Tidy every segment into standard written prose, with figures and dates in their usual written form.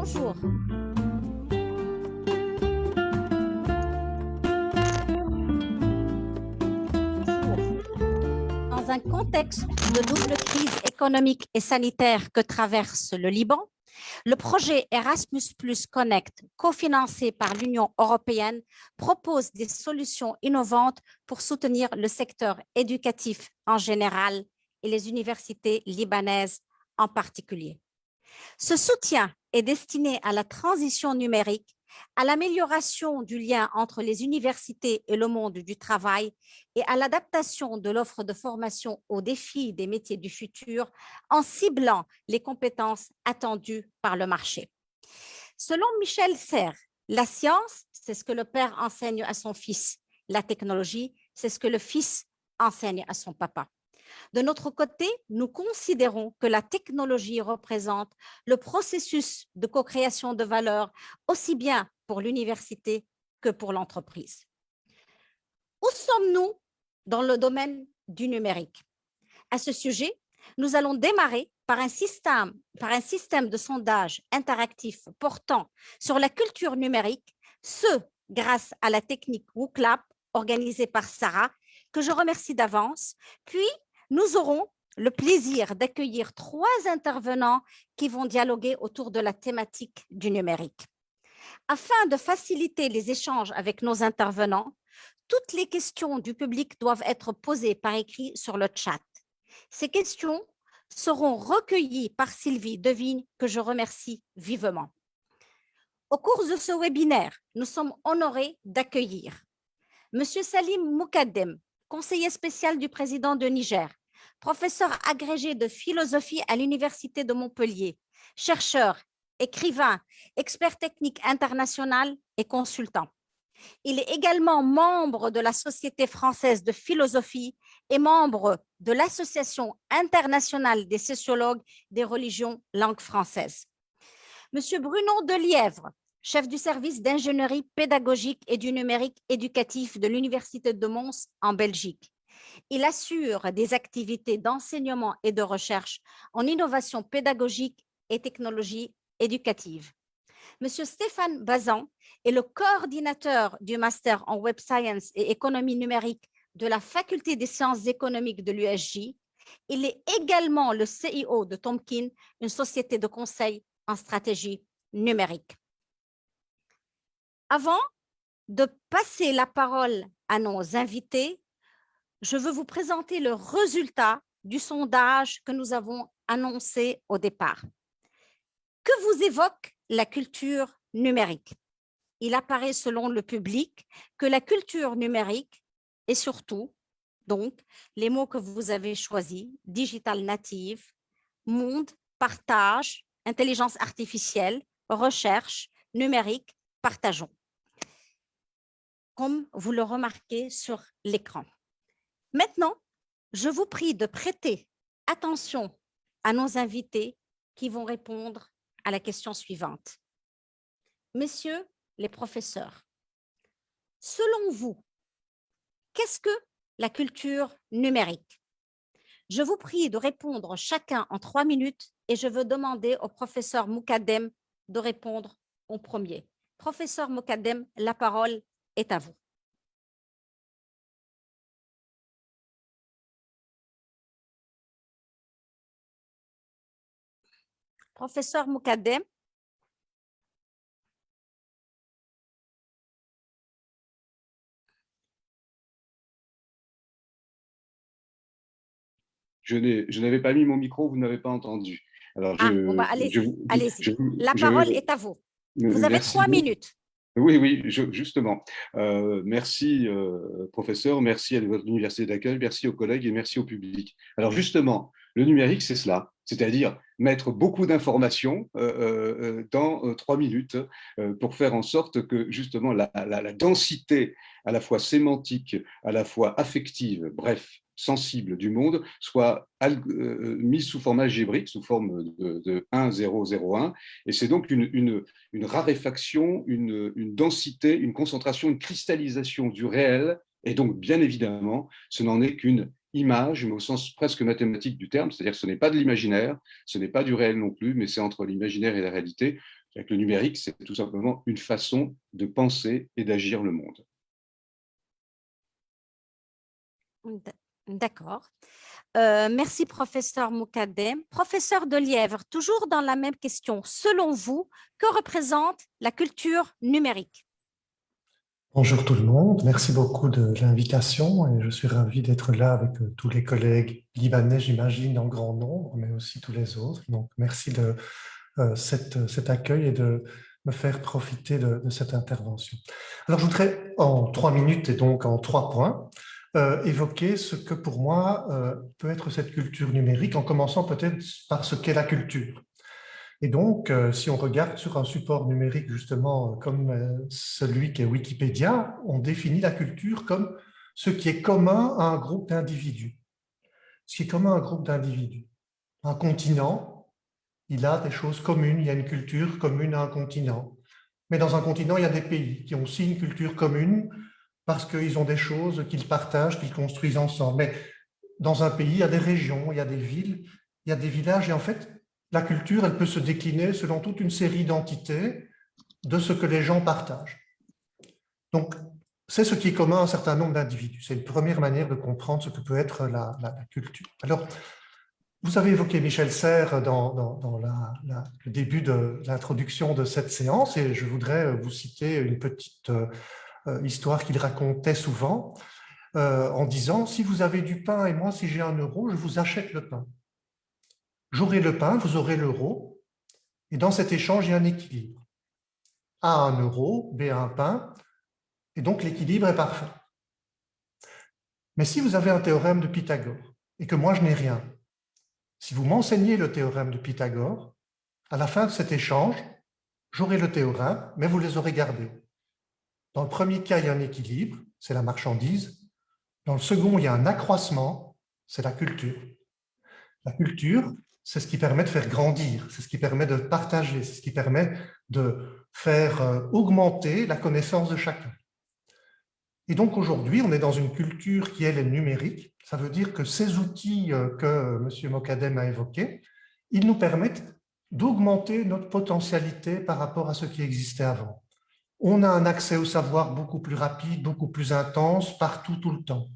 Bonjour. Dans un contexte de double crise économique et sanitaire que traverse le Liban, le projet Erasmus Connect, cofinancé par l'Union européenne, propose des solutions innovantes pour soutenir le secteur éducatif en général et les universités libanaises en particulier. Ce soutien est destiné à la transition numérique, à l'amélioration du lien entre les universités et le monde du travail et à l'adaptation de l'offre de formation aux défis des métiers du futur en ciblant les compétences attendues par le marché. Selon Michel Serres, la science, c'est ce que le père enseigne à son fils. La technologie, c'est ce que le fils enseigne à son papa. De notre côté, nous considérons que la technologie représente le processus de co-création de valeur aussi bien pour l'université que pour l'entreprise. Où sommes-nous dans le domaine du numérique? À ce sujet, nous allons démarrer par un système de sondage interactif portant sur la culture numérique, ce grâce à la technique WooClap organisée par Sarah, que je remercie d'avance, puis nous aurons le plaisir d'accueillir 3 intervenants qui vont dialoguer autour de la thématique du numérique. Afin de faciliter les échanges avec nos intervenants, toutes les questions du public doivent être posées par écrit sur le chat. Ces questions seront recueillies par Sylvie Devigne, que je remercie vivement. Au cours de ce webinaire, nous sommes honorés d'accueillir M. Salim Moukadem, conseiller spécial du président de Niger, professeur agrégé de philosophie à l'Université de Montpellier, chercheur, écrivain, expert technique international et consultant. Il est également membre de la Société française de philosophie et membre de l'Association internationale des sociologues des religions langue française. Monsieur Bruno Delièvre, chef du service d'ingénierie pédagogique et du numérique éducatif de l'Université de Mons en Belgique. Il assure des activités d'enseignement et de recherche en innovation pédagogique et technologie éducative. Monsieur Stéphane Bazan est le coordinateur du master en Web Science et économie numérique de la Faculté des sciences économiques de l'USJ. Il est également le CIO de Tomkin, une société de conseil en stratégie numérique. Avant de passer la parole à nos invités, je veux vous présenter le résultat du sondage que nous avons annoncé au départ. Que vous évoque la culture numérique? Il apparaît selon le public que la culture numérique est surtout, donc, les mots que vous avez choisis, digital native, monde, partage, intelligence artificielle, recherche, numérique, partageons, comme vous le remarquez sur l'écran. Maintenant, je vous prie de prêter attention à nos invités qui vont répondre à la question suivante. Messieurs les professeurs, selon vous, qu'est-ce que la culture numérique? Je vous prie de répondre chacun en 3 minutes et je veux demander au professeur Moukadem de répondre en premier. Professeur Moukadem, la parole est à vous. Professeur Moukadem. Je n'avais pas mis mon micro, vous n'avez pas entendu. Alors, allez-y. La parole est à vous. Vous avez 3 minutes. Oui, justement. Merci, professeur, merci à votre université d'accueil, merci aux collègues et merci au public. Alors, justement, le numérique, c'est cela, c'est-à-dire mettre beaucoup d'informations dans 3 minutes pour faire en sorte que, justement, la densité à la fois sémantique, à la fois affective, bref, sensible du monde soit mise sous forme algébrique, sous forme de 1, 0, 0, 1. Et c'est donc une raréfaction, une densité, une concentration, une cristallisation du réel. Et donc, bien évidemment, ce n'en est qu'une image, mais au sens presque mathématique du terme, c'est-à-dire que ce n'est pas de l'imaginaire, ce n'est pas du réel non plus, mais c'est entre l'imaginaire et la réalité. C'est-à-dire que le numérique, c'est tout simplement une façon de penser et d'agir le monde. D'accord. Merci, professeur Moukadem. Professeur Delièvre, toujours dans la même question. Selon vous, que représente la culture numérique? Bonjour tout le monde, merci beaucoup de l'invitation et je suis ravi d'être là avec tous les collègues libanais, j'imagine, en grand nombre, mais aussi tous les autres. Donc merci de cet accueil et de me faire profiter de cette intervention. Alors je voudrais en 3 minutes et donc en 3 points évoquer ce que pour moi peut être cette culture numérique, en commençant peut-être par ce qu'est la culture. Et donc, si on regarde sur un support numérique, justement, comme celui qui est Wikipédia, on définit la culture comme ce qui est commun à un groupe d'individus. Ce qui est commun à un groupe d'individus. Un continent, il a des choses communes, il y a une culture commune à un continent. Mais dans un continent, il y a des pays qui ont aussi une culture commune parce qu'ils ont des choses qu'ils partagent, qu'ils construisent ensemble. Mais dans un pays, il y a des régions, il y a des villes, il y a des villages, et en fait, la culture, elle peut se décliner selon toute une série d'entités de ce que les gens partagent. Donc, c'est ce qui est commun à un certain nombre d'individus. C'est une première manière de comprendre ce que peut être la culture. Alors, vous avez évoqué Michel Serres dans le début de l'introduction de cette séance, et je voudrais vous citer une petite histoire qu'il racontait souvent, en disant « Si vous avez du pain et moi, si j'ai 1 euro, je vous achète le pain. J'aurai le pain, vous aurez l'euro, et dans cet échange, il y a un équilibre. A 1 euro, B a un pain, et donc l'équilibre est parfait. Mais si vous avez un théorème de Pythagore, et que moi je n'ai rien, si vous m'enseignez le théorème de Pythagore, à la fin de cet échange, j'aurai le théorème, mais vous les aurez gardés. Dans le premier cas, il y a un équilibre, c'est la marchandise. Dans le second, il y a un accroissement, c'est la culture. La culture, c'est ce qui permet de faire grandir, c'est ce qui permet de partager, c'est ce qui permet de faire augmenter la connaissance de chacun. Et donc aujourd'hui, on est dans une culture qui, elle, est numérique. Ça veut dire que ces outils que M. Mokadem a évoqués, ils nous permettent d'augmenter notre potentialité par rapport à ce qui existait avant. On a un accès au savoir beaucoup plus rapide, beaucoup plus intense, partout, tout le temps.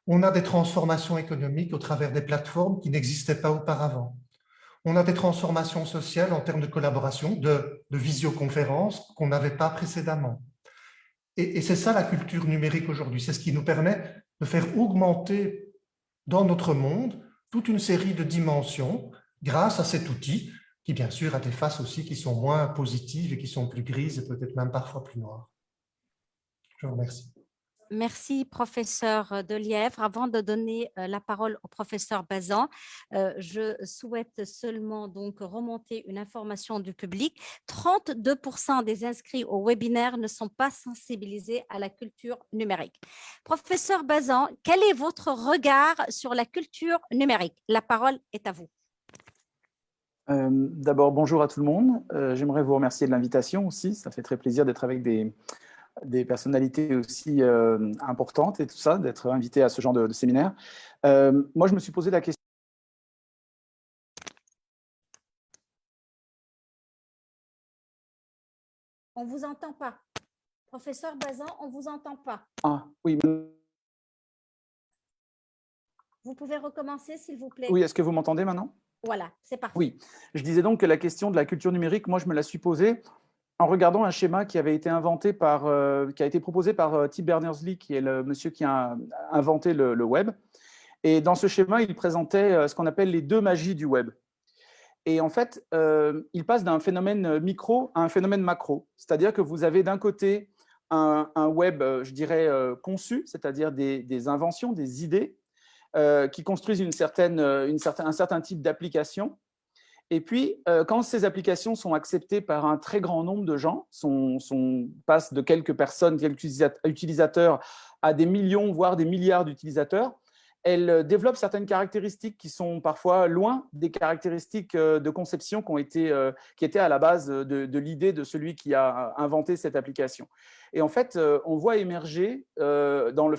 On a des transformations économiques au travers des plateformes qui n'existaient pas auparavant. On a des transformations sociales en termes de collaboration, de visioconférence qu'on n'avait pas précédemment. Et c'est ça la culture numérique aujourd'hui. C'est ce qui nous permet de faire augmenter dans notre monde toute une série de dimensions grâce à cet outil qui, bien sûr, a des faces aussi qui sont moins positives et qui sont plus grises et peut-être même parfois plus noires. Je vous remercie. Merci, professeur Delièvre. Avant de donner la parole au professeur Bazin, je souhaite seulement donc remonter une information du public. 32% des inscrits au webinaire ne sont pas sensibilisés à la culture numérique. Professeur Bazin, quel est votre regard sur la culture numérique? La parole est à vous. D'abord, bonjour à tout le monde. J'aimerais vous remercier de l'invitation aussi. Ça fait très plaisir d'être avec des personnalités aussi importantes et tout ça, d'être invité à ce genre de séminaire. Moi, je me suis posé la question. On ne vous entend pas. Professeur Bazin, on ne vous entend pas. Ah, oui. Vous pouvez recommencer, s'il vous plaît. Oui, est-ce que vous m'entendez maintenant? Voilà, c'est parti. Oui, je disais donc que la question de la culture numérique, moi, je me la suis posée en regardant un schéma qui avait été inventé qui a été proposé par Tim Berners-Lee, qui est le monsieur qui a inventé le web. Et dans ce schéma, il présentait ce qu'on appelle les 2 magies du web. Et en fait, il passe d'un phénomène micro à un phénomène macro. C'est-à-dire que vous avez d'un côté un web, je dirais, conçu, c'est-à-dire des inventions, des idées qui construisent un certain type d'application. Et puis, quand ces applications sont acceptées par un très grand nombre de gens, passe de quelques personnes, quelques utilisateurs, à des millions, voire des milliards d'utilisateurs, elles développent certaines caractéristiques qui sont parfois loin des caractéristiques de conception qui étaient à la base de l'idée de celui qui a inventé cette application. Et en fait, on voit émerger dans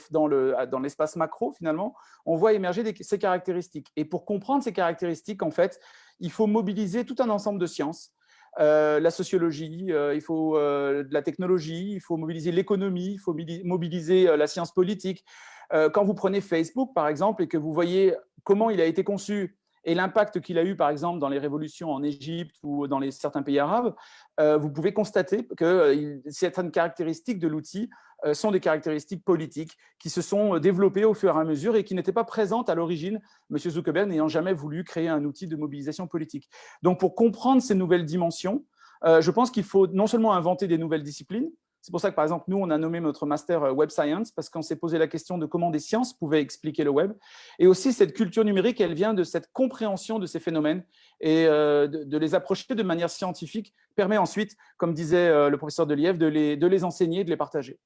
l'espace macro, finalement, on voit émerger ces caractéristiques. Et pour comprendre ces caractéristiques, en fait, il faut mobiliser tout un ensemble de sciences. la sociologie, il faut de la technologie, il faut mobiliser l'économie, il faut mobiliser la science politique. Quand vous prenez Facebook, par exemple, et que vous voyez comment il a été conçu et l'impact qu'il a eu, par exemple, dans les révolutions en Égypte ou dans certains pays arabes, vous pouvez constater que certaines caractéristiques de l'outil sont des caractéristiques politiques qui se sont développées au fur et à mesure et qui n'étaient pas présentes à l'origine, M. Zuckerberg n'ayant jamais voulu créer un outil de mobilisation politique. Donc, pour comprendre ces nouvelles dimensions, je pense qu'il faut non seulement inventer des nouvelles disciplines. C'est pour ça que, par exemple, nous, on a nommé notre master Web Science parce qu'on s'est posé la question de comment des sciences pouvaient expliquer le web. Et aussi, cette culture numérique, elle vient de cette compréhension de ces phénomènes et de les approcher de manière scientifique permet ensuite, comme disait le professeur Deliev, de les enseigner, de les partager.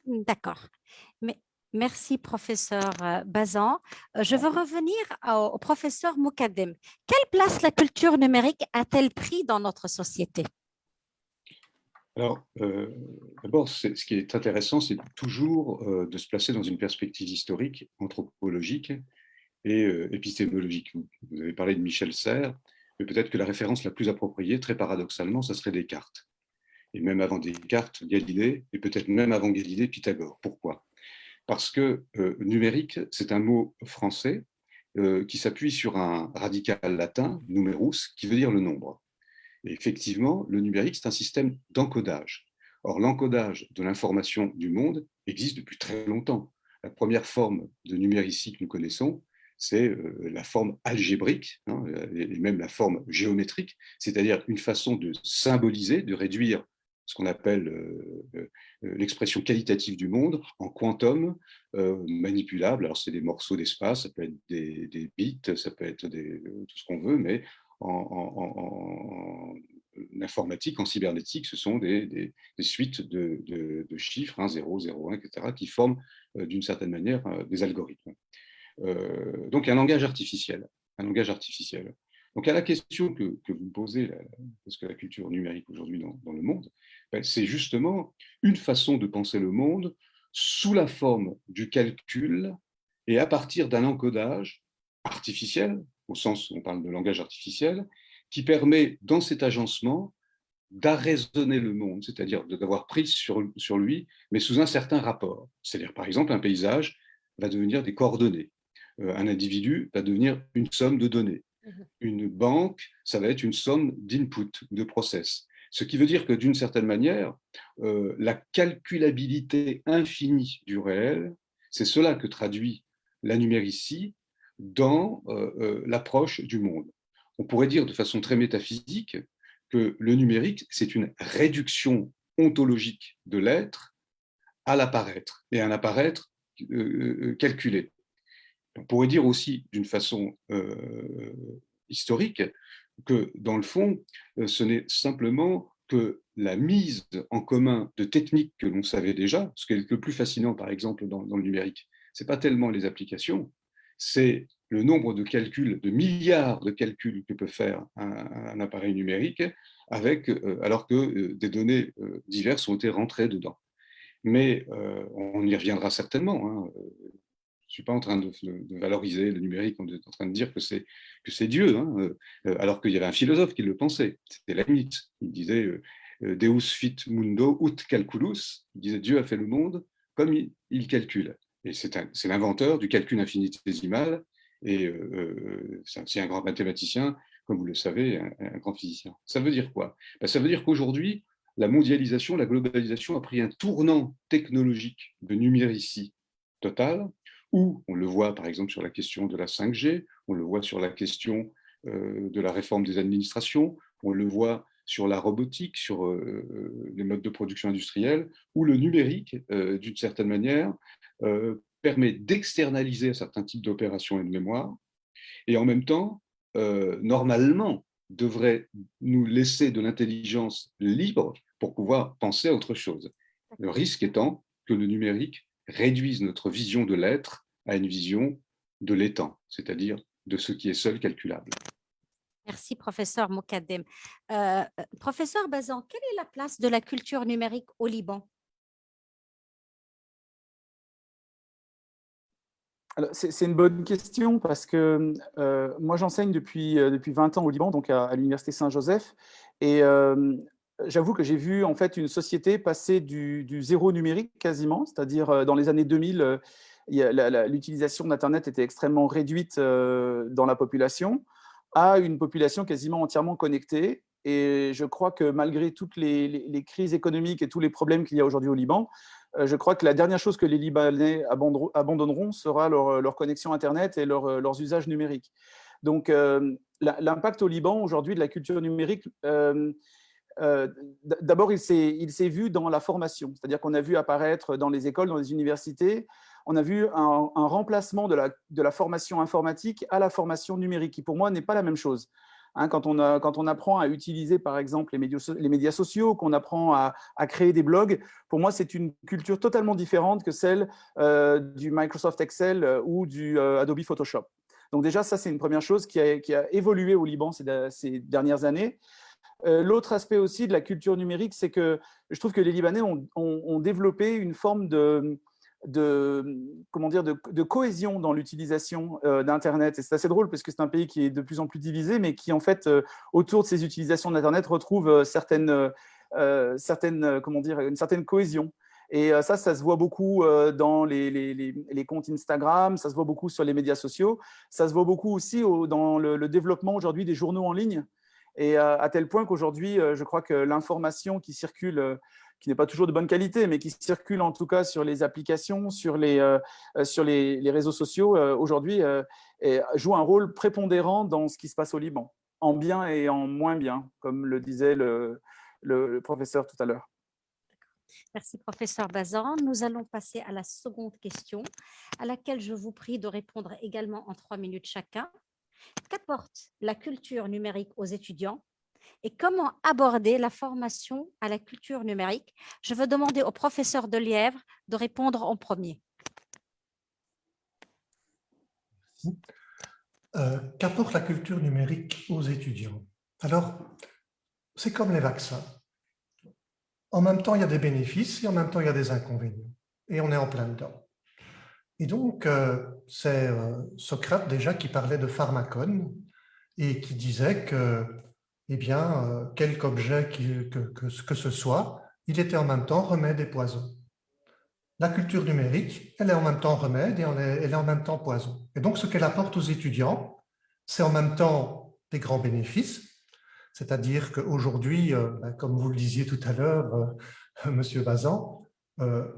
D'accord. Mais merci, professeur Bazan. Je veux revenir au professeur Moukadem. Quelle place la culture numérique a-t-elle pris dans notre société? Alors, d'abord, ce qui est intéressant, c'est toujours de se placer dans une perspective historique, anthropologique et épistémologique. Vous avez parlé de Michel Serres, mais peut-être que la référence la plus appropriée, très paradoxalement, ça serait Descartes. Et même avant Descartes, Galilée, et peut-être même avant Galilée, Pythagore. Pourquoi? Parce que numérique, c'est un mot français qui s'appuie sur un radical latin, numerus, qui veut dire le nombre. Et effectivement, le numérique, c'est un système d'encodage. Or, l'encodage de l'information du monde existe depuis très longtemps. La première forme de numéricie que nous connaissons, c'est la forme algébrique, hein, et même la forme géométrique, c'est-à-dire une façon de symboliser, de réduire ce qu'on appelle l'expression qualitative du monde en quantum manipulable. Alors, c'est des morceaux d'espace, ça peut être des bits, ça peut être tout ce qu'on veut, mais en informatique, en cybernétique, ce sont des suites de chiffres, 1, 0, 0, 1, etc., qui forment d'une certaine manière des algorithmes. Donc, un langage artificiel. Un langage artificiel. Donc, à la question que vous me posez, qu'est-ce que la culture numérique aujourd'hui dans le monde, c'est justement une façon de penser le monde sous la forme du calcul et à partir d'un encodage artificiel, au sens où on parle de langage artificiel, qui permet, dans cet agencement, d'arraisonner le monde, c'est-à-dire d'avoir prise sur lui, mais sous un certain rapport. C'est-à-dire, par exemple, un paysage va devenir des coordonnées. Un individu va devenir une somme de données. Une banque, ça va être une somme d'input, de process. Ce qui veut dire que, d'une certaine manière, la calculabilité infinie du réel, c'est cela que traduit la numéricie dans l'approche du monde. On pourrait dire de façon très métaphysique que le numérique, c'est une réduction ontologique de l'être à l'apparaître, et un apparaître calculé. On pourrait dire aussi d'une façon historique que, dans le fond, ce n'est simplement que la mise en commun de techniques que l'on savait déjà. Ce qui est le plus fascinant, par exemple, dans le numérique, ce n'est pas tellement les applications, c'est le nombre de calculs, de milliards de calculs que peut faire un appareil numérique, alors que des données diverses ont été rentrées dedans. Mais on y reviendra certainement. Hein. Je ne suis pas en train de valoriser le numérique, on est en train de dire que c'est Dieu, hein, alors qu'il y avait un philosophe qui le pensait, c'était Leibniz. Il disait Deus fit mundo ut calculus, il disait Dieu a fait le monde comme il calcule. Et c'est l'inventeur du calcul infinitésimal, et c'est un grand mathématicien, comme vous le savez, un grand physicien. Ça veut dire quoi? Ça veut dire qu'aujourd'hui, la mondialisation, la globalisation a pris un tournant technologique de numéricie totale, où on le voit par exemple sur la question de la 5G, on le voit sur la question de la réforme des administrations, on le voit sur la robotique, sur les modes de production industrielle, où le numérique, d'une certaine manière, permet d'externaliser un certain type d'opérations et de mémoire, et en même temps, normalement, devrait nous laisser de l'intelligence libre pour pouvoir penser à autre chose. Le risque étant que le numérique réduise notre vision de l'être à une vision de l'étant, c'est-à-dire de ce qui est seul calculable. Merci, professeur Moukadem. Professeur Bazan, quelle est la place de la culture numérique au Liban? C'est une bonne question parce que moi, j'enseigne depuis 20 ans au Liban, donc à l'Université Saint-Joseph. Et j'avoue que j'ai vu en fait une société passer du zéro numérique quasiment, c'est-à-dire dans les années 2000, l'utilisation d'Internet était extrêmement réduite dans la population, à une population quasiment entièrement connectée. Et je crois que malgré toutes les crises économiques et tous les problèmes qu'il y a aujourd'hui au Liban, je crois que la dernière chose que les Libanais abandonneront sera leur connexion Internet et leurs usages numériques. Donc, l'impact au Liban aujourd'hui de la culture numérique, d'abord, il s'est vu dans la formation. C'est-à-dire qu'on a vu apparaître dans les écoles, dans les universités, on a vu un remplacement de la formation informatique à la formation numérique, qui pour moi n'est pas la même chose. Hein, quand on apprend à utiliser, par exemple, les médias sociaux, qu'on apprend à créer des blogs, pour moi, c'est une culture totalement différente que celle du Microsoft Excel ou du Adobe Photoshop. Donc déjà, ça, c'est une première chose qui a évolué au Liban ces dernières années. L'autre aspect aussi de la culture numérique, c'est que je trouve que les Libanais ont développé une forme de cohésion dans l'utilisation d'Internet. Et c'est assez drôle parce que c'est un pays qui est de plus en plus divisé, mais qui, en fait, autour de ses utilisations d'Internet, retrouve une certaine cohésion. Et ça se voit beaucoup dans les comptes Instagram, ça se voit beaucoup sur les médias sociaux, ça se voit beaucoup aussi dans le développement aujourd'hui des journaux en ligne. Et à tel point qu'aujourd'hui, je crois que l'information qui circule, qui n'est pas toujours de bonne qualité, mais qui circule en tout cas sur les applications, sur les réseaux sociaux, aujourd'hui, joue un rôle prépondérant dans ce qui se passe au Liban, en bien et en moins bien, comme le disait le professeur tout à l'heure. Merci, professeur Bazan. Nous allons passer à la seconde question, à laquelle je vous prie de répondre également en 3 minutes chacun. Qu'apporte la culture numérique aux étudiants et comment aborder la formation à la culture numérique? Je veux demander au professeur Delièvre de répondre en premier. Qu'apporte la culture numérique aux étudiants? Alors, c'est comme les vaccins. En même temps, il y a des bénéfices et en même temps, il y a des inconvénients. Et on est en plein dedans. Et donc, c'est Socrate déjà qui parlait de pharmacone et qui disait que, eh bien, quelque objet que ce soit, il était en même temps remède et poison. La culture numérique, elle est en même temps remède et elle est en même temps poison. Et donc, ce qu'elle apporte aux étudiants, c'est en même temps des grands bénéfices, c'est-à-dire qu'aujourd'hui, comme vous le disiez tout à l'heure, Monsieur Bazan,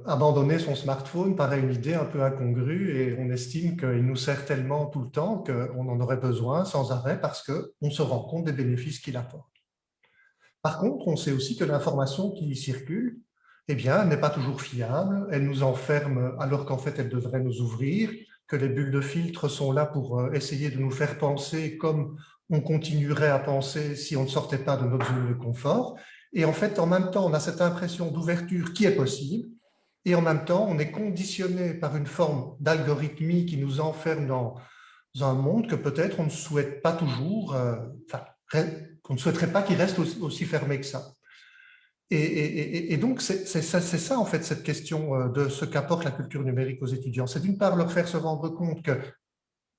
abandonner son smartphone paraît une idée un peu incongrue et on estime qu'il nous sert tellement tout le temps qu'on en aurait besoin sans arrêt parce qu'on se rend compte des bénéfices qu'il apporte. Par contre, on sait aussi que l'information qui y circule, eh bien, n'est pas toujours fiable, elle nous enferme alors qu'en fait elle devrait nous ouvrir, que les bulles de filtre sont là pour essayer de nous faire penser comme on continuerait à penser si on ne sortait pas de notre zone de confort. Et en fait, en même temps, on a cette impression d'ouverture qui est possible, et en même temps, on est conditionné par une forme d'algorithmie qui nous enferme dans un monde que peut-être on ne souhaite pas toujours, qu'on ne souhaiterait pas qu'il reste aussi fermé que ça. Et donc, c'est ça, en fait, cette question de ce qu'apporte la culture numérique aux étudiants. C'est d'une part leur faire se rendre compte que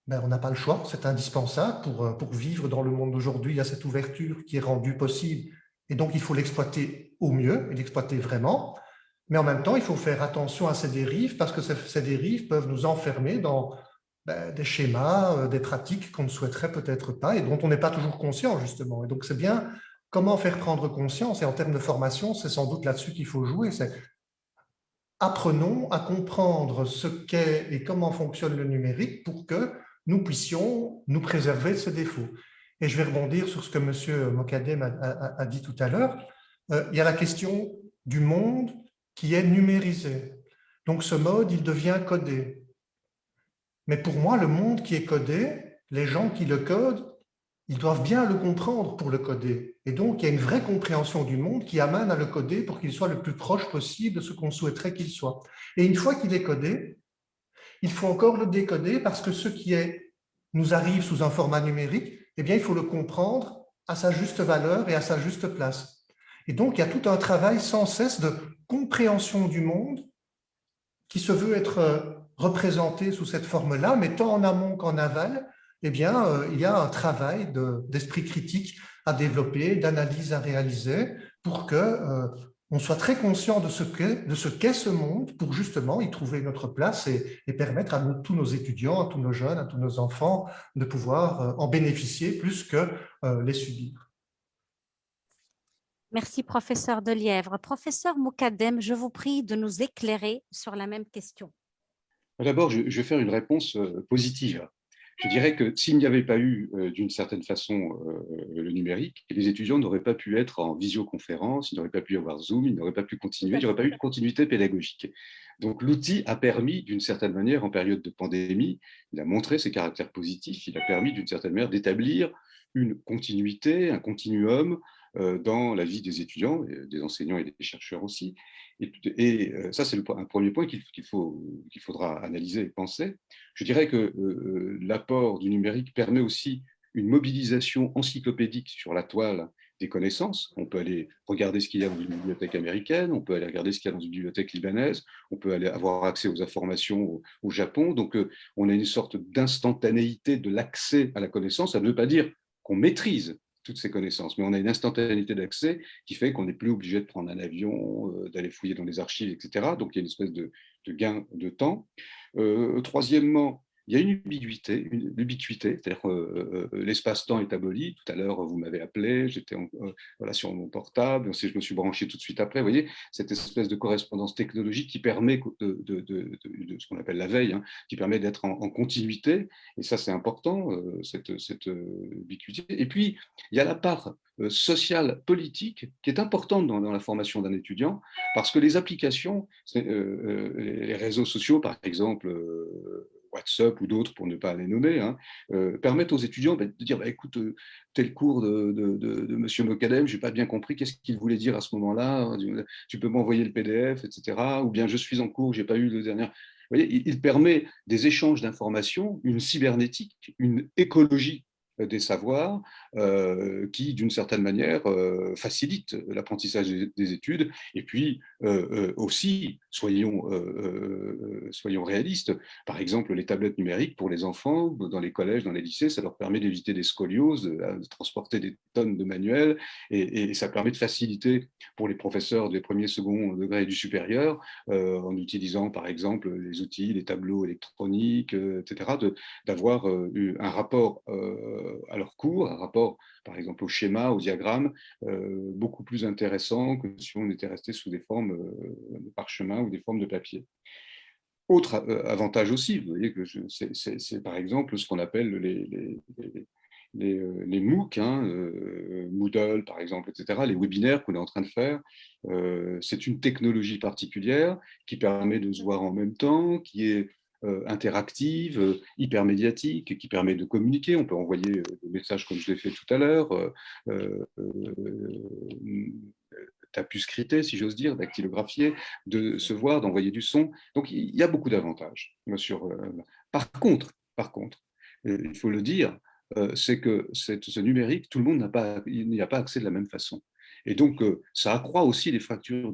on n'a pas le choix, c'est indispensable pour vivre dans le monde d'aujourd'hui. Il y a cette ouverture qui est rendue possible et donc il faut l'exploiter au mieux et l'exploiter vraiment. Mais en même temps, il faut faire attention à ces dérives parce que ces dérives peuvent nous enfermer dans des schémas, des pratiques qu'on ne souhaiterait peut-être pas et dont on n'est pas toujours conscient, justement. Et donc, c'est bien comment faire prendre conscience. Et en termes de formation, c'est sans doute là-dessus qu'il faut jouer. C'est apprenons à comprendre ce qu'est et comment fonctionne le numérique pour que nous puissions nous préserver de ses défauts. Et je vais rebondir sur ce que M. Mokadem a dit tout à l'heure. Il y a la question du monde qui est numérisé. Donc, ce mode, il devient codé. Mais pour moi, le monde qui est codé, les gens qui le codent, ils doivent bien le comprendre pour le coder. Et donc, il y a une vraie compréhension du monde qui amène à le coder pour qu'il soit le plus proche possible de ce qu'on souhaiterait qu'il soit. Et une fois qu'il est codé, il faut encore le décoder parce que ce qui nous arrive sous un format numérique, eh bien, il faut le comprendre à sa juste valeur et à sa juste place. Et donc, il y a tout un travail sans cesse de compréhension du monde qui se veut être représentés sous cette forme-là, mais tant en amont qu'en aval, eh bien, il y a un travail d'esprit critique à développer, d'analyse à réaliser pour que on soit très conscient de ce qu'est ce monde pour justement y trouver notre place et permettre à tous nos étudiants, à tous nos jeunes, à tous nos enfants de pouvoir en bénéficier plus que les subir. Merci, professeur Delièvre. Professeur Moukadem, je vous prie de nous éclairer sur la même question. D'abord, je vais faire une réponse positive. Je dirais que s'il n'y avait pas eu, d'une certaine façon, le numérique, les étudiants n'auraient pas pu être en visioconférence, ils n'auraient pas pu avoir Zoom, ils n'auraient pas pu continuer, il n'y aurait pas eu de continuité pédagogique. Donc l'outil a permis, d'une certaine manière, en période de pandémie, il a montré ses caractères positifs, il a permis, d'une certaine manière, d'établir une continuité, un continuum dans la vie des étudiants, des enseignants et des chercheurs aussi. Et ça, c'est un premier point qu'il faudra analyser et penser. Je dirais que l'apport du numérique permet aussi une mobilisation encyclopédique sur la toile des connaissances. On peut aller regarder ce qu'il y a dans une bibliothèque américaine, on peut aller regarder ce qu'il y a dans une bibliothèque libanaise, on peut aller avoir accès aux informations au Japon. Donc, on a une sorte d'instantanéité de l'accès à la connaissance. Ça ne veut pas dire qu'on maîtrise toutes ces connaissances, mais on a une instantanéité d'accès qui fait qu'on n'est plus obligé de prendre un avion, d'aller fouiller dans les archives, etc. Donc, il y a une espèce de gain de temps. Troisièmement, il y a une ubiquité, c'est-à-dire que l'espace-temps est aboli. Tout à l'heure, vous m'avez appelé, j'étais voilà, sur mon portable, je me suis branché tout de suite après. Vous voyez, cette espèce de correspondance technologique qui permet de ce qu'on appelle la veille, hein, qui permet d'être en continuité. Et ça, c'est important, cette ubiquité. Et puis, il y a la part sociale, politique, qui est importante dans la formation d'un étudiant, parce que les applications, les réseaux sociaux, par exemple, WhatsApp ou d'autres, pour ne pas les nommer, hein, permettent aux étudiants de dire écoute, tel cours de M. Moukadem, je n'ai pas bien compris, qu'est-ce qu'il voulait dire à ce moment-là, tu peux m'envoyer le PDF, etc. Ou bien je suis en cours, je n'ai pas eu le dernier. Vous voyez, il permet des échanges d'informations, une cybernétique, une écologie des savoirs qui, d'une certaine manière, facilite l'apprentissage des études. Et puis aussi, soyons réalistes, par exemple, les tablettes numériques pour les enfants, dans les collèges, dans les lycées, ça leur permet d'éviter des scolioses, de transporter des tonnes de manuels, et ça permet de faciliter pour les professeurs des premiers, second degrés et du supérieur, en utilisant par exemple les outils, les tableaux électroniques, etc., d'avoir un rapport à leur cours, un rapport par exemple au schéma, au diagramme, beaucoup plus intéressant que si on était resté sous des formes de parchemin ou des formes de papier. Autre avantage aussi, vous voyez que c'est par exemple ce qu'on appelle les MOOC, hein, Moodle par exemple, etc., les webinaires qu'on est en train de faire. C'est une technologie particulière qui permet de se voir en même temps, qui est interactive, hyper médiatique, qui permet de communiquer. On peut envoyer des messages comme je l'ai fait tout à l'heure, tapuscriter, si j'ose dire, dactylographier, de se voir, d'envoyer du son. Donc, il y a beaucoup d'avantages. Par contre, il faut le dire, c'est que ce numérique, tout le monde n'y a pas accès de la même façon. Et donc, ça accroît aussi les fractures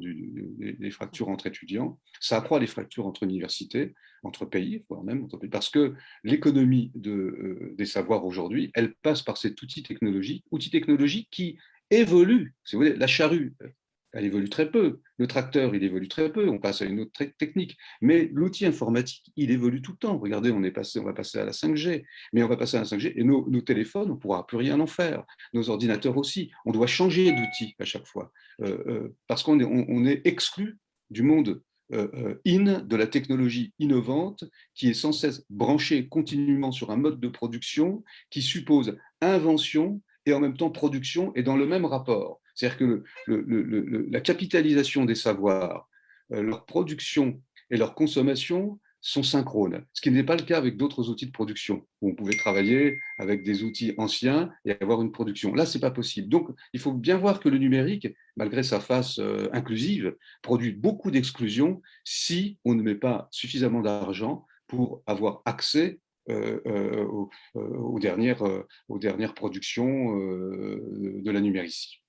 entre étudiants, ça accroît les fractures entre universités, entre pays, voire même entre pays, parce que l'économie des savoirs aujourd'hui, elle passe par cet outil technologique qui évolue. Si vous voulez, la charrue, elle évolue très peu. Le tracteur, il évolue très peu. On passe à une autre technique. Mais l'outil informatique, il évolue tout le temps. Regardez, on va passer à la 5G. Mais on va passer à la 5G et nos téléphones, on ne pourra plus rien en faire. Nos ordinateurs aussi. On doit changer d'outil à chaque fois. Parce qu'on est exclu du monde de la technologie innovante qui est sans cesse branchée continuellement sur un mode de production qui suppose invention et en même temps production et dans le même rapport. C'est-à-dire que la capitalisation des savoirs, leur production et leur consommation sont synchrones, ce qui n'est pas le cas avec d'autres outils de production, où on pouvait travailler avec des outils anciens et avoir une production. Là, ce n'est pas possible. Donc, il faut bien voir que le numérique, malgré sa face inclusive, produit beaucoup d'exclusions si on ne met pas suffisamment d'argent pour avoir accès aux dernières productions de la numéricie.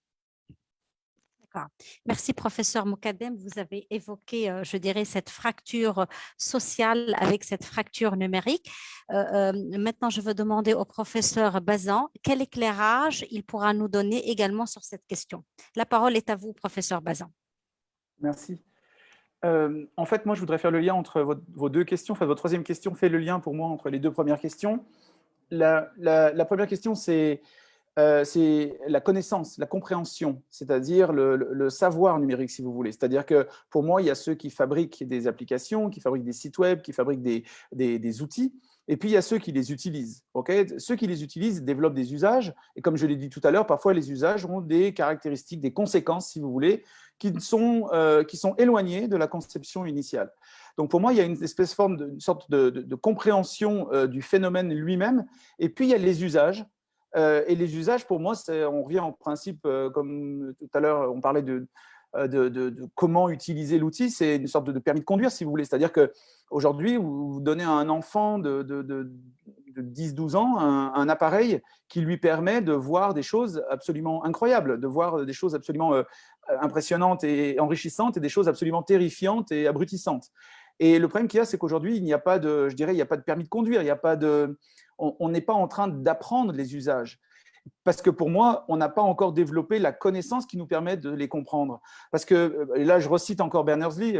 D'accord. Merci, professeur Moukadem. Vous avez évoqué, je dirais, cette fracture sociale avec cette fracture numérique. Maintenant, je veux demander au professeur Bazan quel éclairage il pourra nous donner également sur cette question. La parole est à vous, professeur Bazan. Merci. En fait, moi, je voudrais faire le lien entre vos deux questions. Enfin, votre troisième question fait le lien pour moi entre les deux premières questions. La première question, c'est la connaissance, la compréhension, c'est-à-dire le savoir numérique, si vous voulez. C'est-à-dire que pour moi, il y a ceux qui fabriquent des applications, qui fabriquent des sites web, qui fabriquent des outils, et puis il y a ceux qui les utilisent. Ceux qui les utilisent développent des usages, et comme je l'ai dit tout à l'heure, parfois les usages ont des caractéristiques, des conséquences, si vous voulez, qui sont éloignées de la conception initiale. Donc pour moi, il y a une sorte de compréhension du phénomène lui-même, et puis il y a les usages. Et les usages, pour moi, on revient en principe, comme tout à l'heure, on parlait de comment utiliser l'outil, c'est une sorte de permis de conduire, si vous voulez. C'est-à-dire qu'aujourd'hui, vous donnez à un enfant de 10-12 ans un appareil qui lui permet de voir des choses absolument incroyables, de voir des choses absolument impressionnantes et enrichissantes et des choses absolument terrifiantes et abrutissantes. Et le problème qu'il y a, c'est qu'aujourd'hui, il n'y a pas de, je dirais, il n'y a pas de permis de conduire, il n'y a pas de… On n'est pas en train d'apprendre les usages. Parce que pour moi, on n'a pas encore développé la connaissance qui nous permet de les comprendre. Parce que, et là, je recite encore Berners-Lee,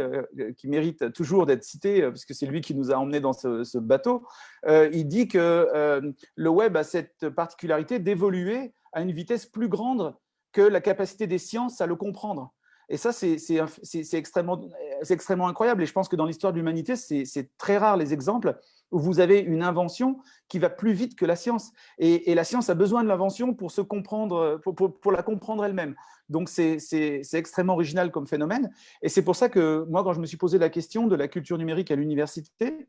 qui mérite toujours d'être cité, parce que c'est lui qui nous a emmenés dans ce bateau. Il dit que le web a cette particularité d'évoluer à une vitesse plus grande que la capacité des sciences à le comprendre. Et ça, c'est extrêmement incroyable. Et je pense que dans l'histoire de l'humanité, c'est très rare les exemples où vous avez une invention qui va plus vite que la science. Et la science a besoin de l'invention pour se comprendre, pour la comprendre elle-même. Donc, c'est extrêmement original comme phénomène. Et c'est pour ça que moi, quand je me suis posé la question de la culture numérique à l'université,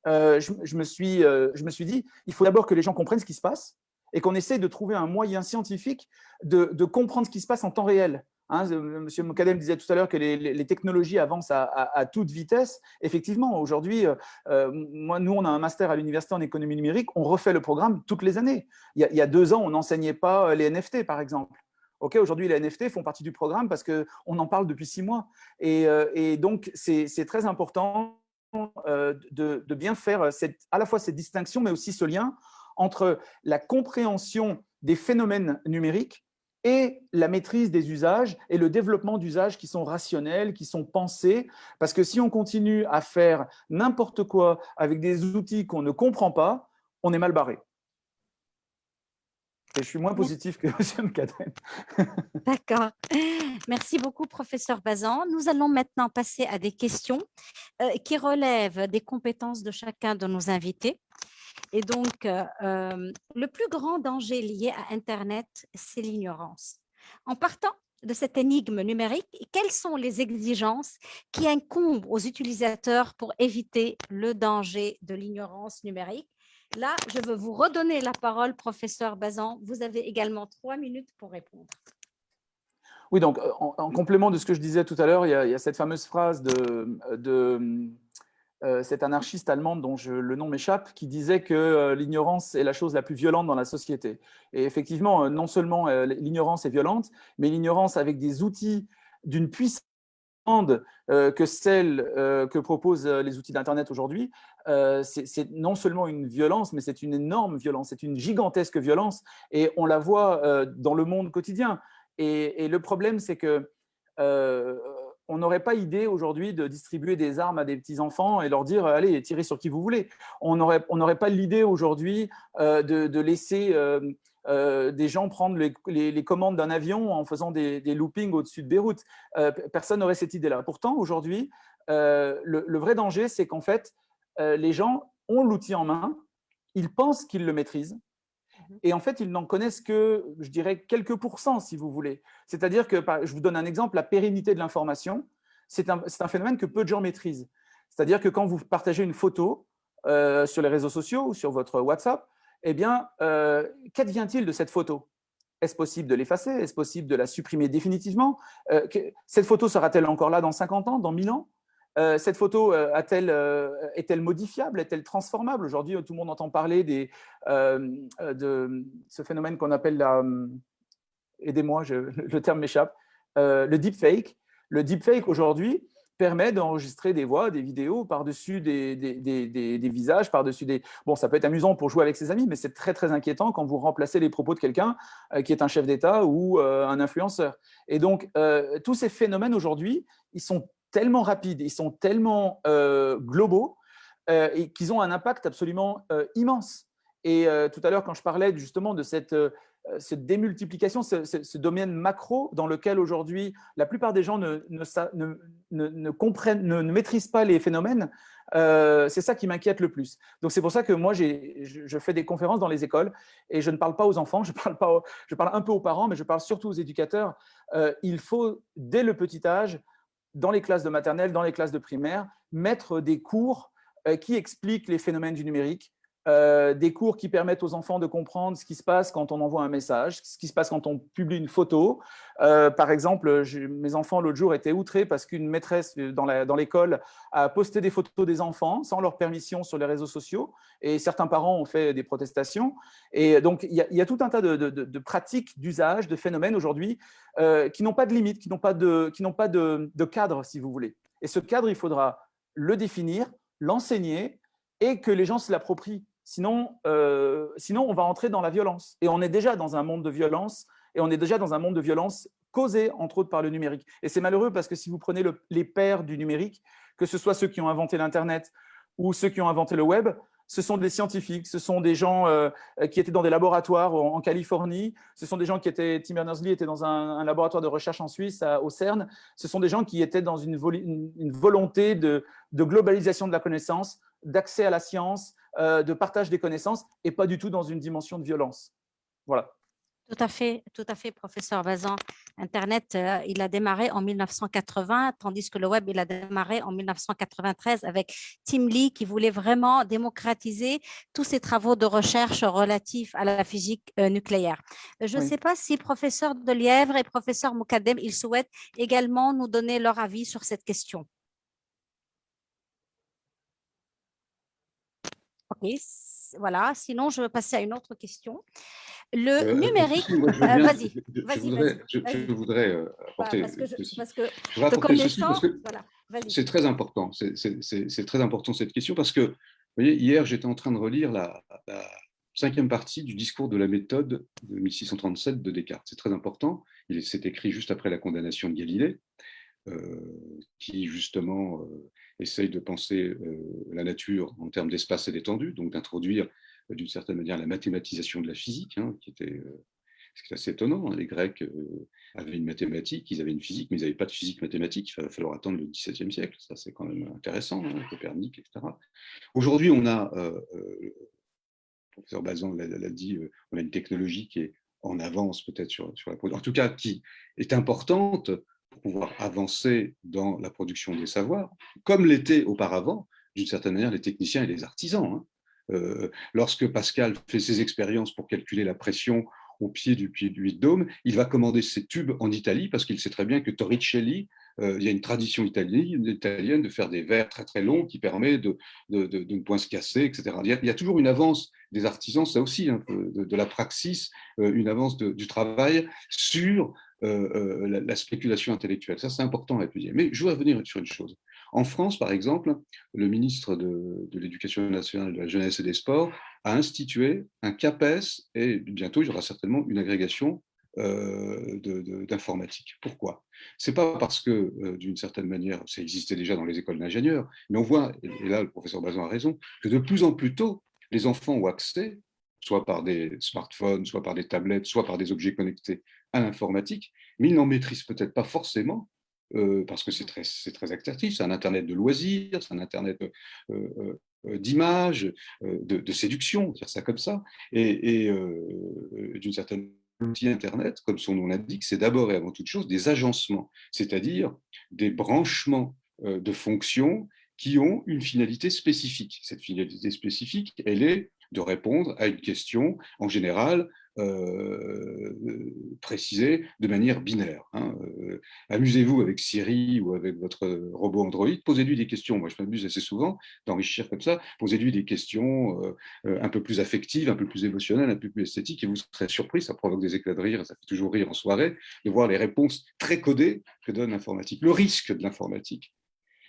je me suis dit, il faut d'abord que les gens comprennent ce qui se passe et qu'on essaie de trouver un moyen scientifique de comprendre ce qui se passe en temps réel. Monsieur Moukadem disait tout à l'heure que les technologies avancent à toute vitesse. Effectivement, aujourd'hui, nous, on a un master à l'université en économie numérique, on refait le programme toutes les années. Il y a 2 ans, on n'enseignait pas les NFT, par exemple. Aujourd'hui, les NFT font partie du programme parce qu'on en parle depuis 6 mois. Et donc, c'est très important de bien faire à la fois cette distinction, mais aussi ce lien entre la compréhension des phénomènes numériques et la maîtrise des usages et le développement d'usages qui sont rationnels, qui sont pensés. Parce que si on continue à faire n'importe quoi avec des outils qu'on ne comprend pas, on est mal barré. Et je suis moins positif que M. Moukadem. D'accord. Merci beaucoup, professeur Bazan. Nous allons maintenant passer à des questions qui relèvent des compétences de chacun de nos invités. Et donc, le plus grand danger lié à Internet, c'est l'ignorance. En partant de cette énigme numérique, quelles sont les exigences qui incombent aux utilisateurs pour éviter le danger de l'ignorance numérique? Là, je veux vous redonner la parole, professeur Bazan. Vous avez également 3 minutes pour répondre. Oui, donc en complément de ce que je disais tout à l'heure, il y a cette fameuse phrase de cet anarchiste allemand dont le nom m'échappe, qui disait que l'ignorance est la chose la plus violente dans la société. Et effectivement, non seulement l'ignorance est violente, mais l'ignorance avec des outils d'une puissance que celle que proposent les outils d'Internet aujourd'hui, c'est non seulement une violence, mais c'est une énorme violence, c'est une gigantesque violence, et on la voit dans le monde quotidien. Et le problème, c'est que on n'aurait pas idée aujourd'hui de distribuer des armes à des petits-enfants et leur dire « allez, tirez sur qui vous voulez ». On n'aurait pas l'idée aujourd'hui de laisser des gens prendre les commandes d'un avion en faisant des loopings au-dessus de Beyrouth. Personne n'aurait cette idée-là. Pourtant, aujourd'hui, le vrai danger, c'est qu'en fait, les gens ont l'outil en main, ils pensent qu'ils le maîtrisent, et en fait, ils n'en connaissent que, je dirais, quelques pourcents, si vous voulez. C'est-à-dire que, je vous donne un exemple, la pérennité de l'information, c'est un phénomène que peu de gens maîtrisent. C'est-à-dire que quand vous partagez une photo sur les réseaux sociaux ou sur votre WhatsApp, eh bien, qu'advient-il de cette photo? Est-ce possible de l'effacer? Est-ce possible de la supprimer définitivement? Cette photo sera-t-elle encore là dans 50 ans, dans 1000 ans? Cette photo est-elle modifiable? Est-elle transformable? Aujourd'hui, tout le monde entend parler de ce phénomène qu'on appelle aidez-moi, le terme m'échappe. le deepfake. Le deepfake, aujourd'hui, permet d'enregistrer des voix, des vidéos par-dessus des visages, par-dessus des… Bon, ça peut être amusant pour jouer avec ses amis, mais c'est très, très inquiétant quand vous remplacez les propos de quelqu'un qui est un chef d'État ou un influenceur. Et donc, tous ces phénomènes, aujourd'hui, ils sont tellement rapides, ils sont tellement globaux et qu'ils ont un impact absolument immense. Et tout à l'heure, quand je parlais justement de cette démultiplication, ce domaine macro dans lequel aujourd'hui la plupart des gens ne comprennent, ne maîtrisent pas les phénomènes, c'est ça qui m'inquiète le plus. Donc c'est pour ça que moi je fais des conférences dans les écoles et je ne parle pas aux enfants, je parle un peu aux parents, mais je parle surtout aux éducateurs. Il faut dès le petit âge, dans les classes de maternelle, dans les classes de primaire, mettre des cours qui expliquent les phénomènes du numérique, des cours qui permettent aux enfants de comprendre ce qui se passe quand on envoie un message, ce qui se passe quand on publie une photo. Par exemple, mes enfants l'autre jour étaient outrés parce qu'une maîtresse dans l'école a posté des photos des enfants sans leur permission sur les réseaux sociaux et certains parents ont fait des protestations. Et donc, il y a tout un tas de pratiques, d'usages, de phénomènes aujourd'hui qui n'ont pas de limite, qui n'ont pas de cadre, si vous voulez. Et ce cadre, il faudra le définir, l'enseigner et que les gens se l'approprient. Sinon, on va entrer dans la violence. Et on est déjà dans un monde de violence, et on est déjà dans un monde de violence causé, entre autres, par le numérique. Et c'est malheureux parce que si vous prenez les pères du numérique, que ce soit ceux qui ont inventé l'Internet ou ceux qui ont inventé le web, ce sont des scientifiques, ce sont des gens qui étaient dans des laboratoires en Californie, ce sont des gens qui étaient… Tim Berners-Lee était dans un laboratoire de recherche en Suisse, au CERN. Ce sont des gens qui étaient dans une volonté de globalisation de la connaissance, d'accès à la science, de partage des connaissances, et pas du tout dans une dimension de violence. Voilà. Tout à fait, professeur Bazin. Internet, il a démarré en 1980, tandis que le web, il a démarré en 1993 avec Tim Lee qui voulait vraiment démocratiser tous ces travaux de recherche relatifs à la physique nucléaire. Je ne sais pas si professeur Delièvre et professeur Moukadem, ils souhaitent également nous donner leur avis sur cette question. Ok, voilà. Sinon, je vais passer à une autre question. Le numérique… Je voudrais apporter… Parce que te connaissant… Voilà, c'est très important. C'est très important cette question parce que, vous voyez, hier, j'étais en train de relire la 5e partie du discours de la méthode de 1637 de Descartes. C'est très important. C'est écrit juste après la condamnation de Galilée, qui justement essaye de penser la nature en termes d'espace et d'étendue, donc d'introduire d'une certaine manière la mathématisation de la physique, hein, qui était c'est assez étonnant. Hein. Les Grecs avaient une mathématique, ils avaient une physique, mais ils n'avaient pas de physique mathématique. Il va falloir attendre le XVIIe siècle. Ça, c'est quand même intéressant, hein, Copernic, etc. Aujourd'hui, on a, le professeur Bazin l'a dit, on a une technologie qui est en avance peut-être sur la production, en tout cas qui est importante pour pouvoir avancer dans la production des savoirs, comme l'étaient auparavant, d'une certaine manière, les techniciens et les artisans. Hein. Lorsque Pascal fait ses expériences pour calculer la pression au pied du puits de Dôme, il va commander ses tubes en Italie parce qu'il sait très bien que Torricelli, il y a une tradition italienne de faire des verres très très longs qui permet de ne point se casser, etc. Il y a toujours une avance des artisans, ça aussi, hein, de la praxis, une avance du travail sur la spéculation intellectuelle. Ça, c'est important à étudier. Mais je voudrais revenir sur une chose. En France, par exemple, le ministre de l'Éducation nationale, de la jeunesse et des sports a institué un CAPES et bientôt, il y aura certainement une agrégation d'informatique. Pourquoi ? Ce n'est pas parce que, d'une certaine manière, ça existait déjà dans les écoles d'ingénieurs, mais on voit, et là le professeur Bazin a raison, que de plus en plus tôt, les enfants ont accès, soit par des smartphones, soit par des tablettes, soit par des objets connectés à l'informatique, mais ils n'en maîtrisent peut-être pas forcément parce que c'est très attractif, c'est un Internet de loisirs, c'est un Internet d'images, de séduction, dire ça comme ça, et d'une certaine l'outil Internet, comme son nom l'indique, c'est d'abord et avant toute chose des agencements, c'est-à-dire des branchements de fonctions qui ont une finalité spécifique. Cette finalité spécifique, elle est de répondre à une question, en général, précisée de manière binaire. Amusez-vous avec Siri ou avec votre robot Android, posez-lui des questions. Moi, je m'amuse assez souvent d'enrichir comme ça. Posez-lui des questions un peu plus affectives, un peu plus émotionnelles, un peu plus esthétiques, et vous serez surpris, ça provoque des éclats de rire, ça fait toujours rire en soirée, de voir les réponses très codées que donne l'informatique. Le risque de l'informatique,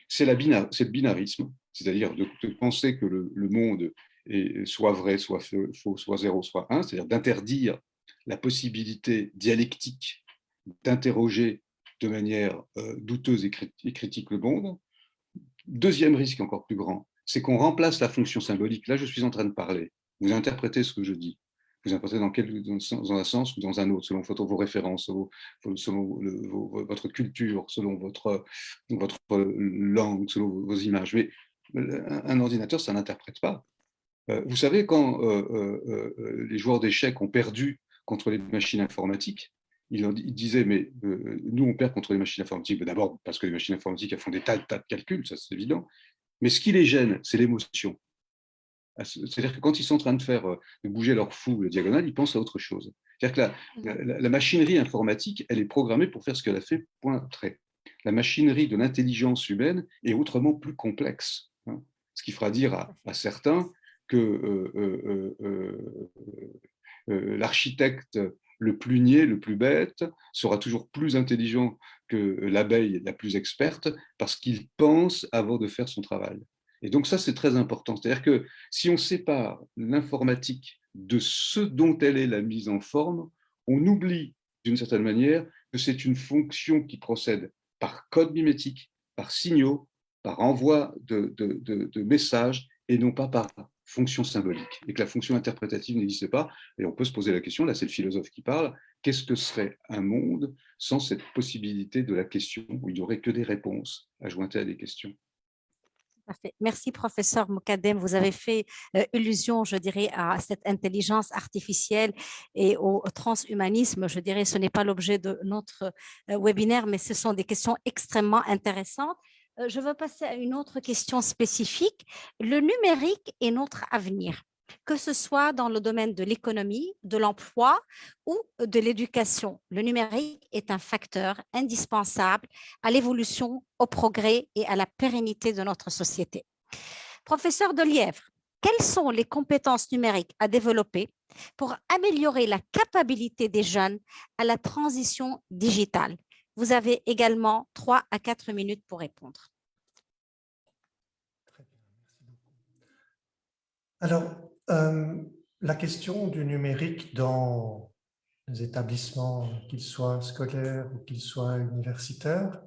c'est le binarisme, c'est-à-dire de penser que le monde est soit vrai, soit faux, soit 0, soit 1, c'est-à-dire d'interdire la possibilité dialectique d'interroger de manière douteuse et critique le monde. Deuxième risque encore plus grand, c'est qu'on remplace la fonction symbolique. Là, je suis en train de parler. Vous interprétez ce que je dis. Vous interprétez dans un sens ou dans un autre, selon vos références, selon votre culture, selon votre langue, selon vos images. Mais un ordinateur, ça n'interprète pas. Vous savez, quand les joueurs d'échecs ont perdu contre les machines informatiques, ils disaient, mais nous, on perd contre les machines informatiques. D'abord, parce que les machines informatiques, elles font des tas de calculs, ça c'est évident. Mais ce qui les gêne, c'est l'émotion. C'est-à-dire que quand ils sont en train de bouger leur fou, la diagonale, ils pensent à autre chose. C'est-à-dire que la machinerie informatique, elle est programmée pour faire ce qu'elle a fait, point, trait. La machinerie de l'intelligence humaine est autrement plus complexe. Ce qui fera dire à certains que l'architecte le plus niais, le plus bête, sera toujours plus intelligent que l'abeille la plus experte parce qu'il pense avant de faire son travail. Et donc ça, c'est très important. C'est-à-dire que si on sépare l'informatique de ce dont elle est la mise en forme, on oublie d'une certaine manière que c'est une fonction qui procède par code mimétique, par signaux, par envoi de messages et non pas par fonction symbolique, et que la fonction interprétative n'existe pas. Et on peut se poser la question, là c'est le philosophe qui parle, qu'est-ce que serait un monde sans cette possibilité de la question, où il n'y aurait que des réponses adjointées à des questions? Parfait. Merci, professeur Mokadem. Vous avez fait allusion, je dirais, à cette intelligence artificielle et au transhumanisme. Je dirais, ce n'est pas l'objet de notre webinaire, mais ce sont des questions extrêmement intéressantes. Je veux passer à une autre question spécifique. Le numérique est notre avenir, que ce soit dans le domaine de l'économie, de l'emploi ou de l'éducation. Le numérique est un facteur indispensable à l'évolution, au progrès et à la pérennité de notre société. Professeur Delièvre, quelles sont les compétences numériques à développer pour améliorer la capacité des jeunes à la transition digitale? Vous avez également 3 à 4 minutes pour répondre. Très bien, merci beaucoup. Alors, la question du numérique dans les établissements, qu'ils soient scolaires ou qu'ils soient universitaires,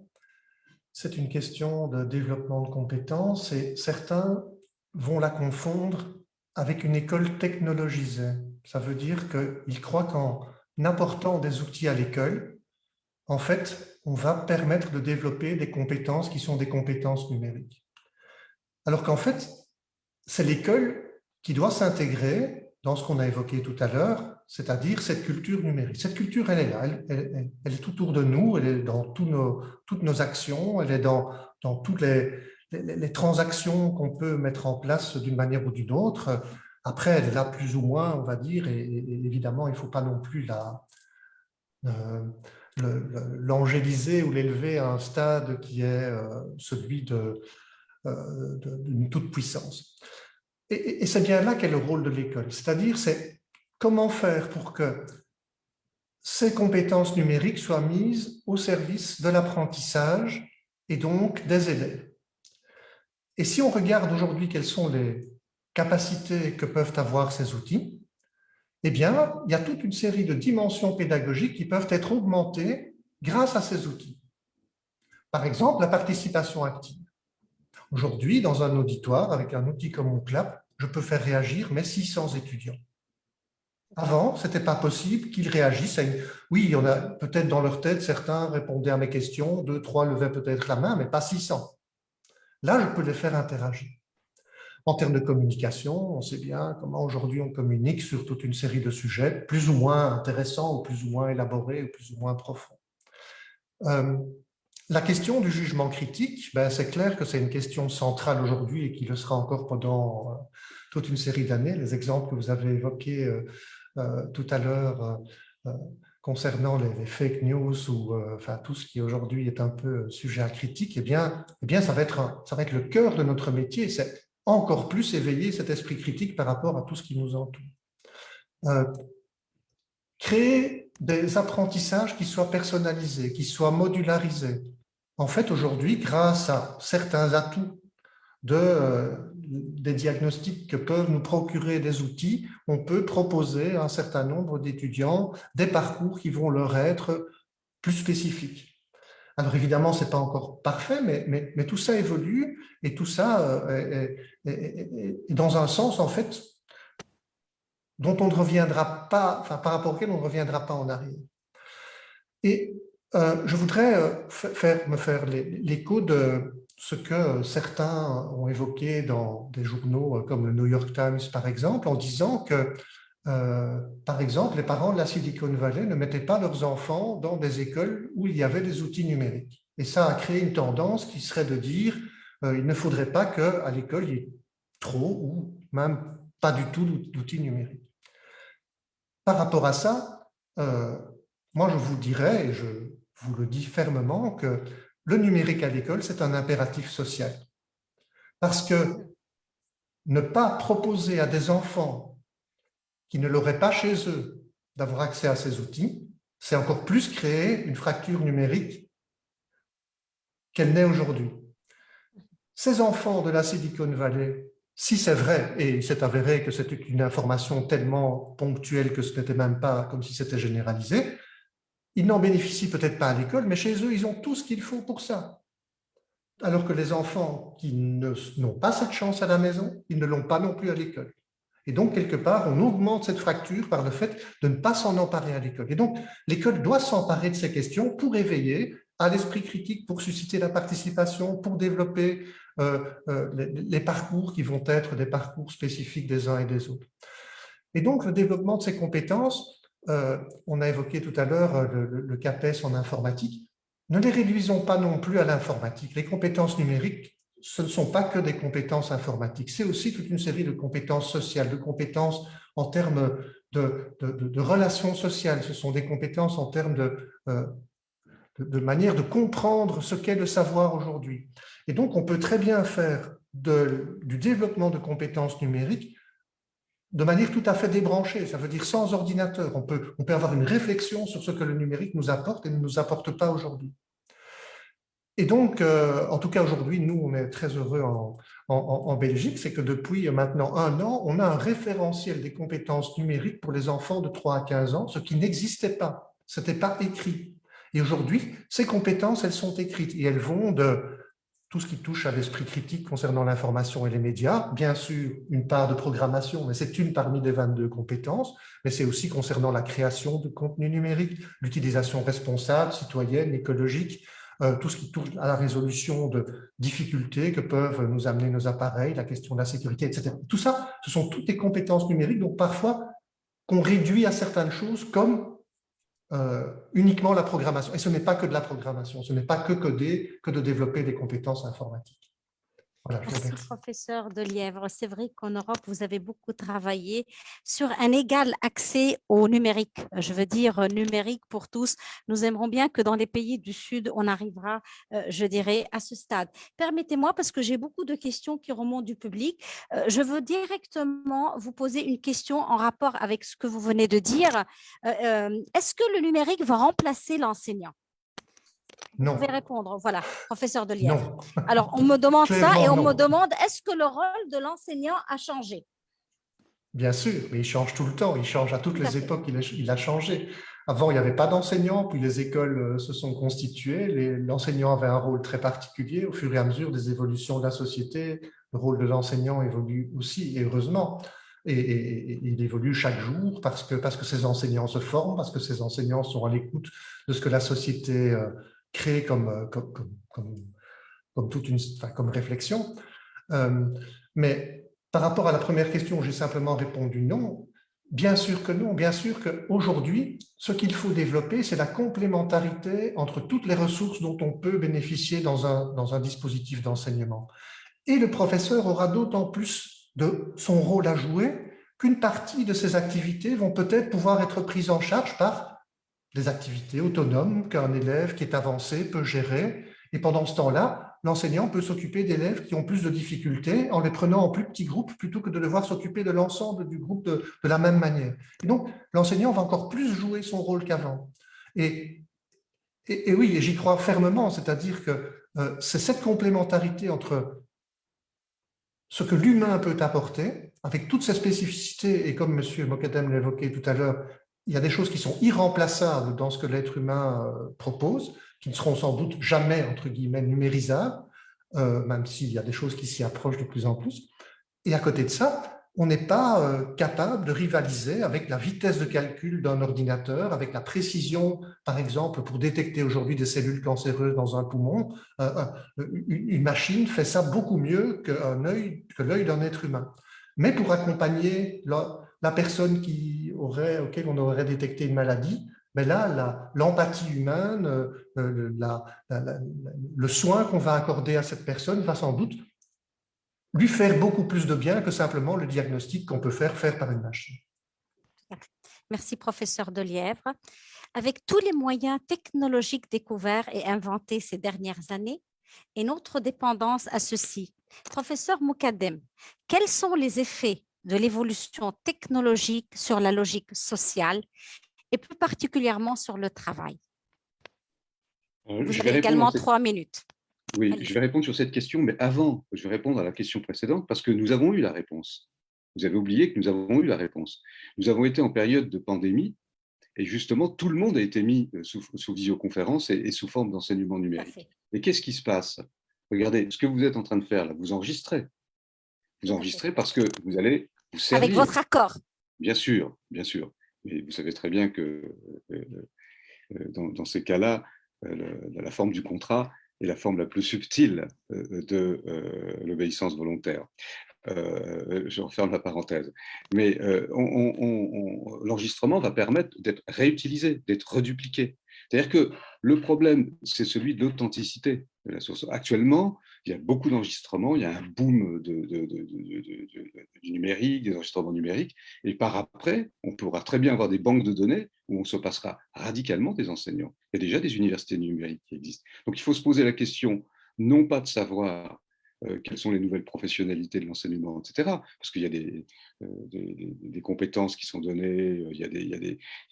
c'est une question de développement de compétences et certains vont la confondre avec une école technologisée. Ça veut dire qu'ils croient qu'en apportant des outils à l'école, en fait, on va permettre de développer des compétences qui sont des compétences numériques. Alors qu'en fait, c'est l'école qui doit s'intégrer dans ce qu'on a évoqué tout à l'heure, c'est-à-dire cette culture numérique. Cette culture, elle est là, elle est tout autour de nous, elle est dans toutes nos actions, elle est dans toutes les transactions qu'on peut mettre en place d'une manière ou d'une autre. Après, elle est là plus ou moins, on va dire, et évidemment, il ne faut pas non plus l'angéliser ou l'élever à un stade qui est celui d'une toute-puissance. Et c'est bien là qu'est le rôle de l'école, c'est-à-dire c'est comment faire pour que ces compétences numériques soient mises au service de l'apprentissage et donc des élèves. Et si on regarde aujourd'hui quelles sont les capacités que peuvent avoir ces outils, eh bien, il y a toute une série de dimensions pédagogiques qui peuvent être augmentées grâce à ces outils. Par exemple, la participation active. Aujourd'hui, dans un auditoire, avec un outil comme Mooclap, je peux faire réagir mes 600 étudiants. Avant, ce n'était pas possible qu'ils réagissent. Oui, il y en a peut-être dans leur tête, certains répondaient à mes questions, 2, 3 levaient peut-être la main, mais pas 600. Là, je peux les faire interagir. En termes de communication, on sait bien comment aujourd'hui on communique sur toute une série de sujets, plus ou moins intéressants, ou plus ou moins élaborés, ou plus ou moins profonds. La question du jugement critique, c'est clair que c'est une question centrale aujourd'hui et qui le sera encore pendant toute une série d'années. Les exemples que vous avez évoqués tout à l'heure concernant les fake news ou enfin, tout ce qui aujourd'hui est un peu sujet à critique, eh bien ça va être le cœur de notre métier. C'est encore plus éveiller cet esprit critique par rapport à tout ce qui nous entoure. Créer des apprentissages qui soient personnalisés, qui soient modularisés. En fait, aujourd'hui, grâce à certains atouts des diagnostics que peuvent nous procurer des outils, on peut proposer à un certain nombre d'étudiants des parcours qui vont leur être plus spécifiques. Alors évidemment, ce n'est pas encore parfait, mais tout ça évolue et tout ça est dans un sens, en fait, dont on ne reviendra pas, enfin, par rapport auquel on ne reviendra pas en arrière. Et je voudrais me faire l'écho de ce que certains ont évoqué dans des journaux comme le New York Times, par exemple, en disant que, par exemple, les parents de la Silicon Valley ne mettaient pas leurs enfants dans des écoles où il y avait des outils numériques. Et ça a créé une tendance qui serait de dire il ne faudrait pas qu'à l'école, il y ait trop ou même pas du tout d'outils numériques. Par rapport à ça, moi je vous dirais, et je vous le dis fermement, que le numérique à l'école, c'est un impératif social. Parce que ne pas proposer à des enfants qui ne l'auraient pas chez eux d'avoir accès à ces outils, c'est encore plus créer une fracture numérique qu'elle n'est aujourd'hui. Ces enfants de la Silicon Valley, si c'est vrai, et il s'est avéré que c'était une information tellement ponctuelle que ce n'était même pas comme si c'était généralisé, ils n'en bénéficient peut-être pas à l'école, mais chez eux, ils ont tout ce qu'il faut pour ça. Alors que les enfants qui n'ont pas cette chance à la maison, ils ne l'ont pas non plus à l'école. Et donc, quelque part, on augmente cette fracture par le fait de ne pas s'en emparer à l'école. Et donc, l'école doit s'emparer de ces questions pour éveiller à l'esprit critique, pour susciter la participation, pour développer les parcours qui vont être des parcours spécifiques des uns et des autres. Et donc, le développement de ces compétences, on a évoqué tout à l'heure le CAPES en informatique, ne les réduisons pas non plus à l'informatique. Les compétences numériques, ce ne sont pas que des compétences informatiques, c'est aussi toute une série de compétences sociales, de compétences en termes de relations sociales, ce sont des compétences en termes de manière de comprendre ce qu'est le savoir aujourd'hui. Et donc, on peut très bien faire du développement de compétences numériques de manière tout à fait débranchée, ça veut dire sans ordinateur. On peut avoir une réflexion sur ce que le numérique nous apporte et ne nous apporte pas aujourd'hui. Et donc, en tout cas aujourd'hui, nous, on est très heureux en Belgique, c'est que depuis maintenant 1 an, on a un référentiel des compétences numériques pour les enfants de 3 à 15 ans, ce qui n'existait pas, ce n'était pas écrit. Et aujourd'hui, ces compétences, elles sont écrites et elles vont de tout ce qui touche à l'esprit critique concernant l'information et les médias, bien sûr une part de programmation, mais c'est une parmi les 22 compétences, mais c'est aussi concernant la création de contenu numérique, l'utilisation responsable, citoyenne, écologique, tout ce qui touche à la résolution de difficultés que peuvent nous amener nos appareils, la question de la sécurité, etc. Tout ça, ce sont toutes des compétences numériques, donc parfois qu'on réduit à certaines choses comme uniquement la programmation. Et ce n'est pas que de la programmation, ce n'est pas que coder, que de développer des compétences informatiques. Voilà, je vous Merci, remercie. professeur Delièvre. C'est vrai qu'en Europe, vous avez beaucoup travaillé sur un égal accès au numérique. Je veux dire numérique pour tous. Nous aimerons bien que dans les pays du Sud, on arrivera, je dirais, à ce stade. Permettez-moi, parce que j'ai beaucoup de questions qui remontent du public, je veux directement vous poser une question en rapport avec ce que vous venez de dire. Est-ce que le numérique va remplacer l'enseignant? Non. Vous pouvez répondre. Voilà, professeur Delièvre. Non. Alors, on me demande ça et on non. me demande, est-ce que le rôle de l'enseignant a changé? Bien sûr, mais il change tout le temps, il change à toutes Tout à les fait. époques, il a changé. Avant, il n'y avait pas d'enseignants, puis les écoles se sont constituées, l'enseignant avait un rôle très particulier. Au fur et à mesure des évolutions de la société, le rôle de l'enseignant évolue aussi, et heureusement. Et il évolue chaque jour parce que ces enseignants se forment, parce que ces enseignants sont à l'écoute de ce que la société crée comme toute comme réflexion. Mais par rapport à la première question, j'ai simplement répondu non. Bien sûr que non. Bien sûr qu'aujourd'hui, ce qu'il faut développer, c'est la complémentarité entre toutes les ressources dont on peut bénéficier dans un dispositif d'enseignement. Et le professeur aura d'autant plus de son rôle à jouer, qu'une partie de ces activités vont peut-être pouvoir être prises en charge par des activités autonomes qu'un élève qui est avancé peut gérer. Et pendant ce temps-là, l'enseignant peut s'occuper d'élèves qui ont plus de difficultés en les prenant en plus petits groupes plutôt que de devoir s'occuper de l'ensemble du groupe de la même manière. Et donc, l'enseignant va encore plus jouer son rôle qu'avant. Et oui, et j'y crois fermement, c'est-à-dire que c'est cette complémentarité entre ce que l'humain peut apporter, avec toutes ses spécificités, et comme M. Mokadem l'évoquait tout à l'heure, il y a des choses qui sont irremplaçables dans ce que l'être humain propose, qui ne seront sans doute jamais, entre guillemets, numérisables, même s'il y a des choses qui s'y approchent de plus en plus. Et à côté de ça, on n'est pas capable de rivaliser avec la vitesse de calcul d'un ordinateur, avec la précision, par exemple, pour détecter aujourd'hui des cellules cancéreuses dans un poumon. Une machine fait ça beaucoup mieux que l'œil d'un être humain. Mais pour accompagner la personne auquel on aurait détecté une maladie, mais là, l'empathie humaine, le soin qu'on va accorder à cette personne va sans doute lui faire beaucoup plus de bien que simplement le diagnostic qu'on peut faire par une machine. Merci, professeur Delièvre. Avec tous les moyens technologiques découverts et inventés ces dernières années et notre dépendance à ceux-ci, professeur Mokadem, quels sont les effets de l'évolution technologique sur la logique sociale et plus particulièrement sur le travail? Vous avez également 3 minutes. Oui, Allez. Je vais répondre sur cette question, mais avant, je vais répondre à la question précédente parce que nous avons eu la réponse. Vous avez oublié que nous avons eu la réponse. Nous avons été en période de pandémie et justement, tout le monde a été mis sous visioconférence et sous forme d'enseignement numérique. Et qu'est-ce qui se passe? Regardez, ce que vous êtes en train de faire là, vous enregistrez. Vous enregistrez parce que vous allez vous servir. Avec votre accord. Bien sûr, bien sûr. Mais vous savez très bien que dans ces cas-là, la forme du contrat est la forme la plus subtile de l'obéissance volontaire. Je referme la parenthèse. Mais l'enregistrement va permettre d'être réutilisé, d'être redupliqué. C'est-à-dire que le problème, c'est celui de l'authenticité de la source. Actuellement, il y a beaucoup d'enregistrements, il y a un boom du numérique, des enregistrements numériques, et par après, on pourra très bien avoir des banques de données où on se passera radicalement des enseignants. Il y a déjà des universités numériques qui existent. Donc il faut se poser la question, non pas de savoir quelles sont les nouvelles professionnalités de l'enseignement, etc. Parce qu'il y a des compétences qui sont données, il y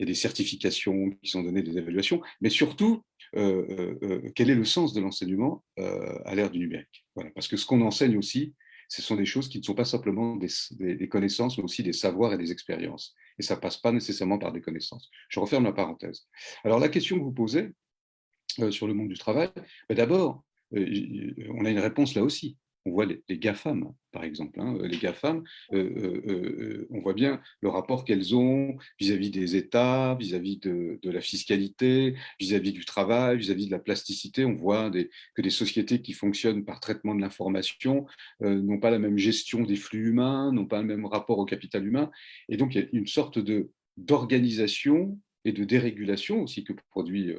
a des certifications qui sont données, des évaluations, mais surtout, quel est le sens de l'enseignement à l'ère du numérique. Voilà. Parce que ce qu'on enseigne aussi, ce sont des choses qui ne sont pas simplement des connaissances, mais aussi des savoirs et des expériences. Et ça ne passe pas nécessairement par des connaissances. Je referme la parenthèse. Alors, la question que vous posez sur le monde du travail, d'abord, on a une réponse là aussi. On voit les GAFAM, par exemple. Les GAFAM, on voit bien le rapport qu'elles ont vis-à-vis des États, vis-à-vis de la fiscalité, vis-à-vis du travail, vis-à-vis de la plasticité. On voit que des sociétés qui fonctionnent par traitement de l'information n'ont pas la même gestion des flux humains, n'ont pas le même rapport au capital humain. Et donc, il y a une sorte d'organisation et de dérégulation aussi que produit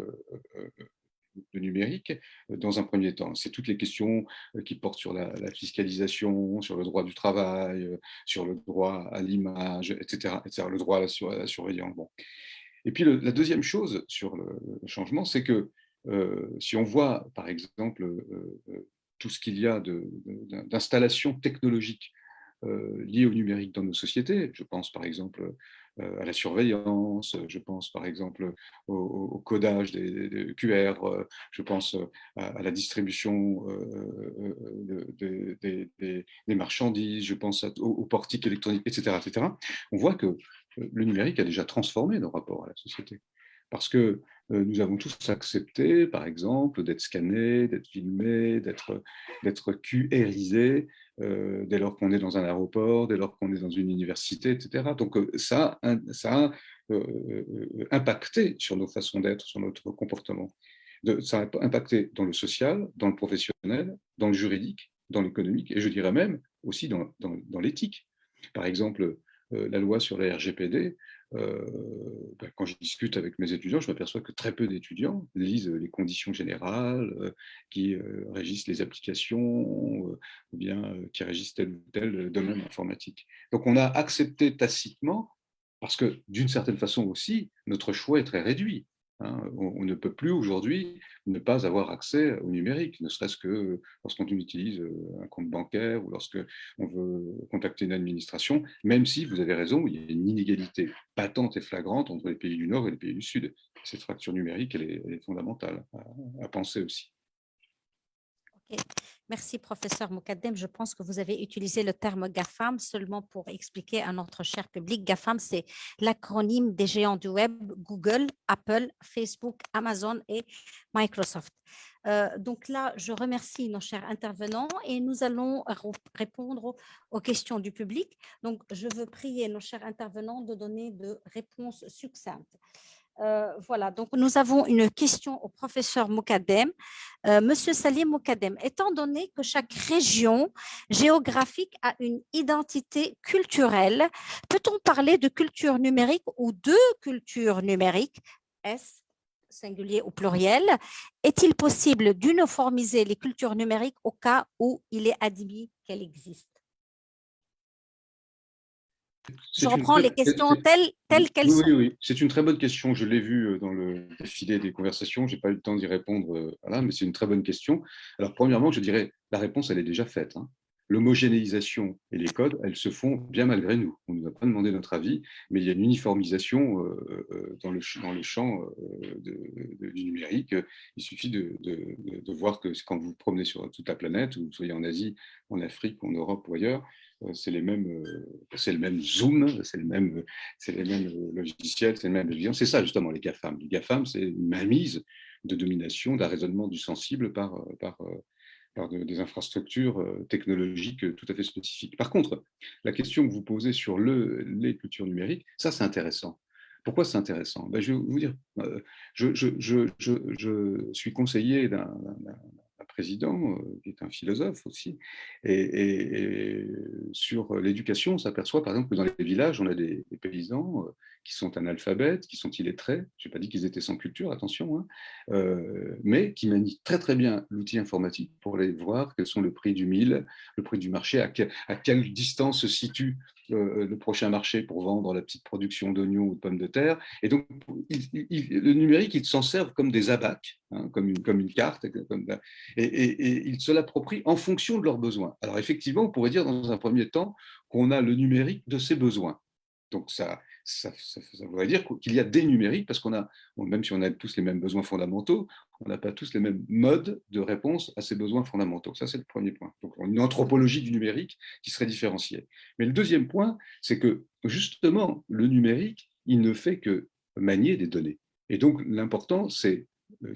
le numérique dans un premier temps. C'est toutes les questions qui portent sur la fiscalisation, sur le droit du travail, sur le droit à l'image, etc., le droit à la surveillance. Bon. Et puis la deuxième chose sur le changement, c'est que si on voit par exemple tout ce qu'il y a d'installations technologiques liées au numérique dans nos sociétés, je pense par exemple à la surveillance, je pense par exemple au codage des QR, je pense à la distribution des marchandises, je pense au portique électronique, etc., etc. On voit que le numérique a déjà transformé nos rapports à la société. Parce que nous avons tous accepté, par exemple, d'être scannés, d'être filmés, d'être QRisés dès lors qu'on est dans un aéroport, dès lors qu'on est dans une université, etc. Donc ça a impacté sur nos façons d'être, sur notre comportement. Ça a impacté dans le social, dans le professionnel, dans le juridique, dans l'économique, et je dirais même aussi dans l'éthique. Par exemple, la loi sur la RGPD quand je discute avec mes étudiants, je m'aperçois que très peu d'étudiants lisent les conditions générales qui régissent les applications ou bien qui régissent tel ou tel domaine informatique. Donc on a accepté tacitement, parce que d'une certaine façon aussi, notre choix est très réduit. On ne peut plus aujourd'hui ne pas avoir accès au numérique, ne serait-ce que lorsqu'on utilise un compte bancaire ou lorsqu'on veut contacter une administration, même si, vous avez raison, il y a une inégalité patente et flagrante entre les pays du Nord et les pays du Sud. Cette fracture numérique, elle est fondamentale à penser aussi. Ok. Merci, professeur Moukadem. Je pense que vous avez utilisé le terme GAFAM seulement pour expliquer à notre cher public. GAFAM, c'est l'acronyme des géants du web, Google, Apple, Facebook, Amazon et Microsoft. Donc là, je remercie nos chers intervenants et nous allons répondre aux questions du public. Donc, je veux prier nos chers intervenants de donner de réponses succinctes. Voilà, donc nous avons une question au professeur Moukadem. Monsieur Salim Moukadem, étant donné que chaque région géographique a une identité culturelle, peut-on parler de culture numérique ou de culture numérique? Est-ce singulier ou pluriel? Est-il possible d'uniformiser les cultures numériques au cas où il est admis qu'elles existent? Je reprends les questions telles qu'elles sont. Oui, c'est une très bonne question. Je l'ai vu dans le défilé des conversations. Je n'ai pas eu le temps d'y répondre, voilà, mais c'est une très bonne question. Alors, premièrement, je dirais, la réponse, elle est déjà faite. L'homogénéisation et les codes, elles se font bien malgré nous. On ne nous a pas demandé notre avis, mais il y a une uniformisation dans le champ du numérique. Il suffit de voir que quand vous vous promenez sur toute la planète, ou vous soyez en Asie, en Afrique, en Europe ou ailleurs, c'est le même Zoom, c'est les mêmes logiciels, c'est le même vision. C'est ça justement les GAFAM. Les GAFAM, c'est une mainmise de domination, d'un raisonnement du sensible par des infrastructures technologiques tout à fait spécifiques. Par contre, la question que vous posez sur les cultures numériques, ça c'est intéressant. Pourquoi c'est intéressant? Je vais vous dire, je suis conseiller d'un président qui est un philosophe aussi, et sur l'éducation, on s'aperçoit par exemple que dans les villages, on a des paysans qui sont analphabètes, qui sont illettrés. Je n'ai pas dit qu'ils étaient sans culture, attention, mais qui manient très très bien l'outil informatique pour aller voir quels sont le prix du mil, le prix du marché, à quelle distance se situe le prochain marché pour vendre la petite production d'oignons ou de pommes de terre. Et donc, le numérique, ils s'en servent comme des abacs, comme une carte, et ils se l'approprient en fonction de leurs besoins. Alors effectivement, on pourrait dire dans un premier temps qu'on a le numérique de ses besoins. Donc ça voudrait dire qu'il y a des numériques, parce même si on a tous les mêmes besoins fondamentaux, on n'a pas tous les mêmes modes de réponse à ces besoins fondamentaux. Ça, c'est le premier point. Donc, une anthropologie du numérique qui serait différenciée. Mais le deuxième point, c'est que justement, le numérique, il ne fait que manier des données. Et donc, l'important, c'est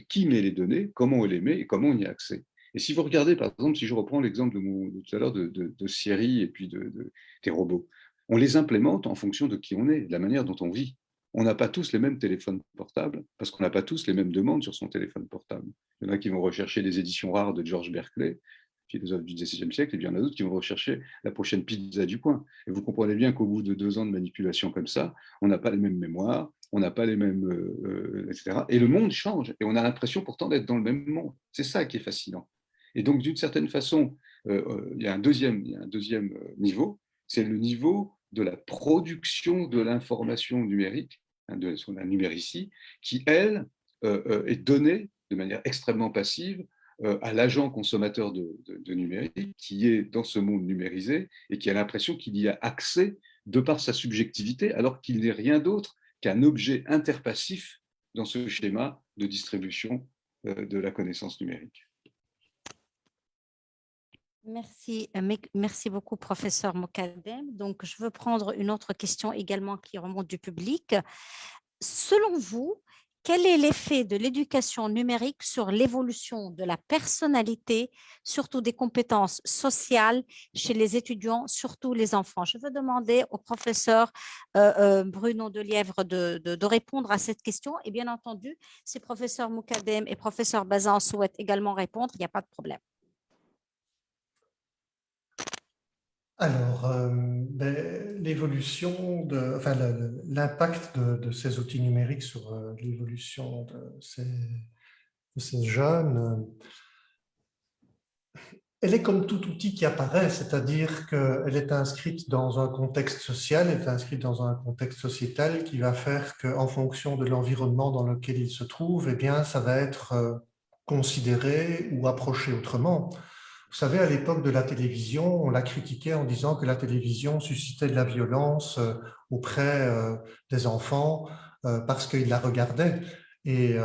qui met les données, comment on les met et comment on y a accès. Et si vous regardez, par exemple, si je reprends l'exemple de tout à l'heure de Siri et puis des robots, on les implémente en fonction de qui on est, de la manière dont on vit. On n'a pas tous les mêmes téléphones portables parce qu'on n'a pas tous les mêmes demandes sur son téléphone portable. Il y en a qui vont rechercher des éditions rares de George Berkeley, philosophe du XVIe siècle, et puis il y en a d'autres qui vont rechercher la prochaine pizza du coin. Et vous comprenez bien qu'au bout de 2 ans de manipulation comme ça, on n'a pas les mêmes mémoires, on n'a pas les mêmes, etc. Et le monde change, et on a l'impression pourtant d'être dans le même monde. C'est ça qui est fascinant. Et donc, d'une certaine façon, il y a un deuxième niveau, c'est le niveau de la production de l'information numérique, de la numéricie, qui, elle, est donnée de manière extrêmement passive à l'agent consommateur de numérique qui est dans ce monde numérisé et qui a l'impression qu'il y a accès de par sa subjectivité, alors qu'il n'est rien d'autre qu'un objet interpassif dans ce schéma de distribution de la connaissance numérique. Merci beaucoup, professeur Moukadem. Donc, je veux prendre une autre question également qui remonte du public. Selon vous, quel est l'effet de l'éducation numérique sur l'évolution de la personnalité, surtout des compétences sociales chez les étudiants, surtout les enfants? Je veux demander au professeur Bruno Delièvre de répondre à cette question. Et bien entendu, si professeur Moukadem et professeur Bazin souhaitent également répondre, il n'y a pas de problème. Alors, l'évolution enfin, l'impact de ces outils numériques sur l'évolution de ces jeunes, elle est comme tout outil qui apparaît, c'est-à-dire qu'elle est inscrite dans un contexte social, elle est inscrite dans un contexte sociétal qui va faire qu'en fonction de l'environnement dans lequel il se trouve, eh bien, ça va être considéré ou approché autrement. Vous savez, à l'époque de la télévision, on la critiquait en disant que la télévision suscitait de la violence auprès des enfants parce qu'ils la regardaient. Et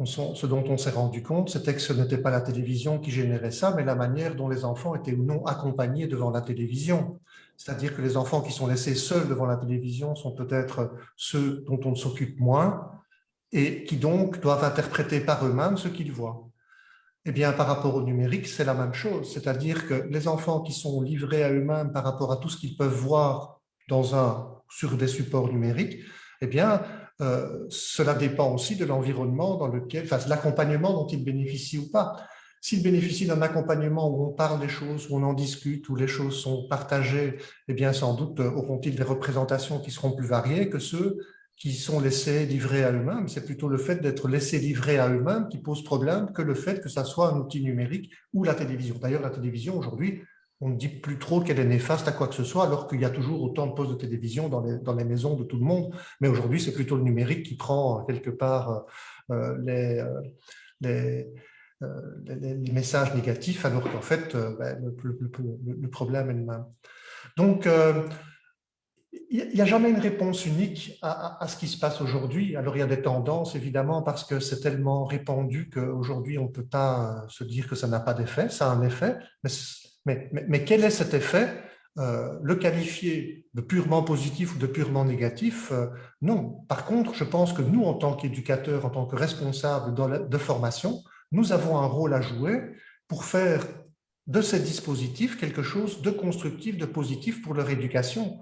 ce dont on s'est rendu compte, c'était que ce n'était pas la télévision qui générait ça, mais la manière dont les enfants étaient ou non accompagnés devant la télévision. C'est-à-dire que les enfants qui sont laissés seuls devant la télévision sont peut-être ceux dont on s'occupe moins et qui donc doivent interpréter par eux-mêmes ce qu'ils voient. Eh bien, par rapport au numérique, c'est la même chose. C'est-à-dire que les enfants qui sont livrés à eux-mêmes par rapport à tout ce qu'ils peuvent voir sur des supports numériques, eh bien, cela dépend aussi de l'environnement dans lequel, enfin, de l'accompagnement dont ils bénéficient ou pas. S'ils bénéficient d'un accompagnement où on parle des choses, où on en discute, où les choses sont partagées, eh bien, sans doute auront-ils des représentations qui seront plus variées que ceux qui sont laissés livrer à eux-mêmes. C'est plutôt le fait d'être laissés livrer à eux-mêmes qui pose problème que le fait que ça soit un outil numérique ou la télévision. D'ailleurs, la télévision, aujourd'hui, on ne dit plus trop qu'elle est néfaste à quoi que ce soit, alors qu'il y a toujours autant de postes de télévision dans les maisons de tout le monde. Mais aujourd'hui, c'est plutôt le numérique qui prend quelque part les messages négatifs, alors qu'en fait, le problème est le même. Donc, il n'y a jamais une réponse unique à ce qui se passe aujourd'hui. Alors, il y a des tendances, évidemment, parce que c'est tellement répandu qu'aujourd'hui, on ne peut pas se dire que ça n'a pas d'effet. Ça a un effet, mais quel est cet effet? Le qualifier de purement positif ou de purement négatif, non. Par contre, je pense que nous, en tant qu'éducateurs, en tant que responsables de formation, nous avons un rôle à jouer pour faire de ces dispositifs quelque chose de constructif, de positif pour leur éducation.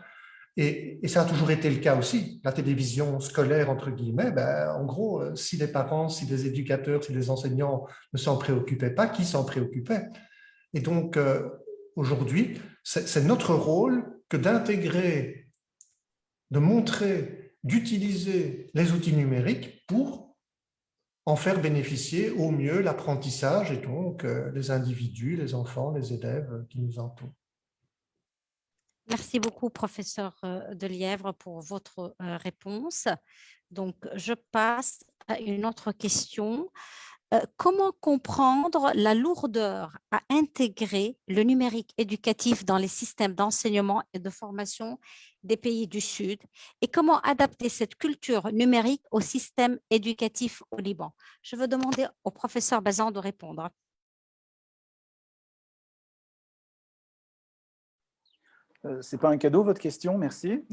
Et ça a toujours été le cas aussi. La télévision scolaire, entre guillemets, en gros, si les parents, si les éducateurs, si les enseignants ne s'en préoccupaient pas, qui s'en préoccupait? Et donc, aujourd'hui, c'est notre rôle que d'intégrer, de montrer, d'utiliser les outils numériques pour en faire bénéficier au mieux l'apprentissage et donc les individus, les enfants, les élèves qui nous entourent. Merci beaucoup, professeur Delièvre, pour votre réponse. Donc, je passe à une autre question. Comment comprendre la lourdeur à intégrer le numérique éducatif dans les systèmes d'enseignement et de formation des pays du Sud et comment adapter cette culture numérique au système éducatif au Liban? Je veux demander au professeur Bazan de répondre. Ce n'est pas un cadeau, votre question, merci.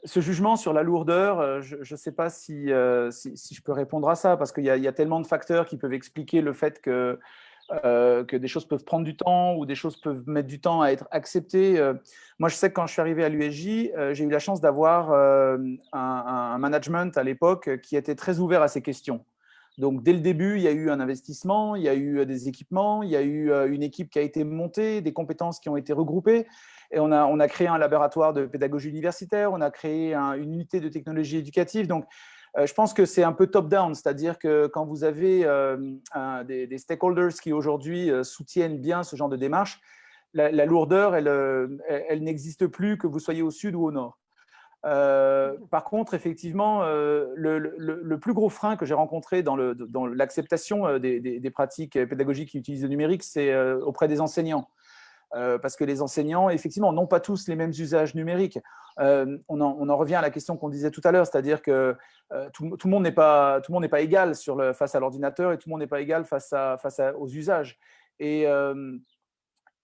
Ce jugement sur la lourdeur, je ne sais pas si je peux répondre à ça, parce qu'il y a tellement de facteurs qui peuvent expliquer le fait que des choses peuvent prendre du temps ou des choses peuvent mettre du temps à être acceptées. Moi, je sais que quand je suis arrivé à l'USJ, j'ai eu la chance d'avoir un management à l'époque qui était très ouvert à ces questions. Donc, dès le début, il y a eu un investissement, il y a eu des équipements, il y a eu une équipe qui a été montée, des compétences qui ont été regroupées. Et on a créé un laboratoire de pédagogie universitaire, on a créé une unité de technologie éducative. Donc, je pense que c'est un peu top-down, c'est-à-dire que quand vous avez des stakeholders qui aujourd'hui soutiennent bien ce genre de démarche, la lourdeur, elle n'existe plus que vous soyez au sud ou au nord. Par contre, effectivement, le plus gros frein que j'ai rencontré dans l'acceptation des pratiques pédagogiques qui utilisent le numérique, c'est auprès des enseignants. Parce que les enseignants, effectivement, n'ont pas tous les mêmes usages numériques. On en revient à la question qu'on disait tout à l'heure, c'est-à-dire que tout le monde n'est pas égal face à l'ordinateur et tout le monde n'est pas égal face aux usages.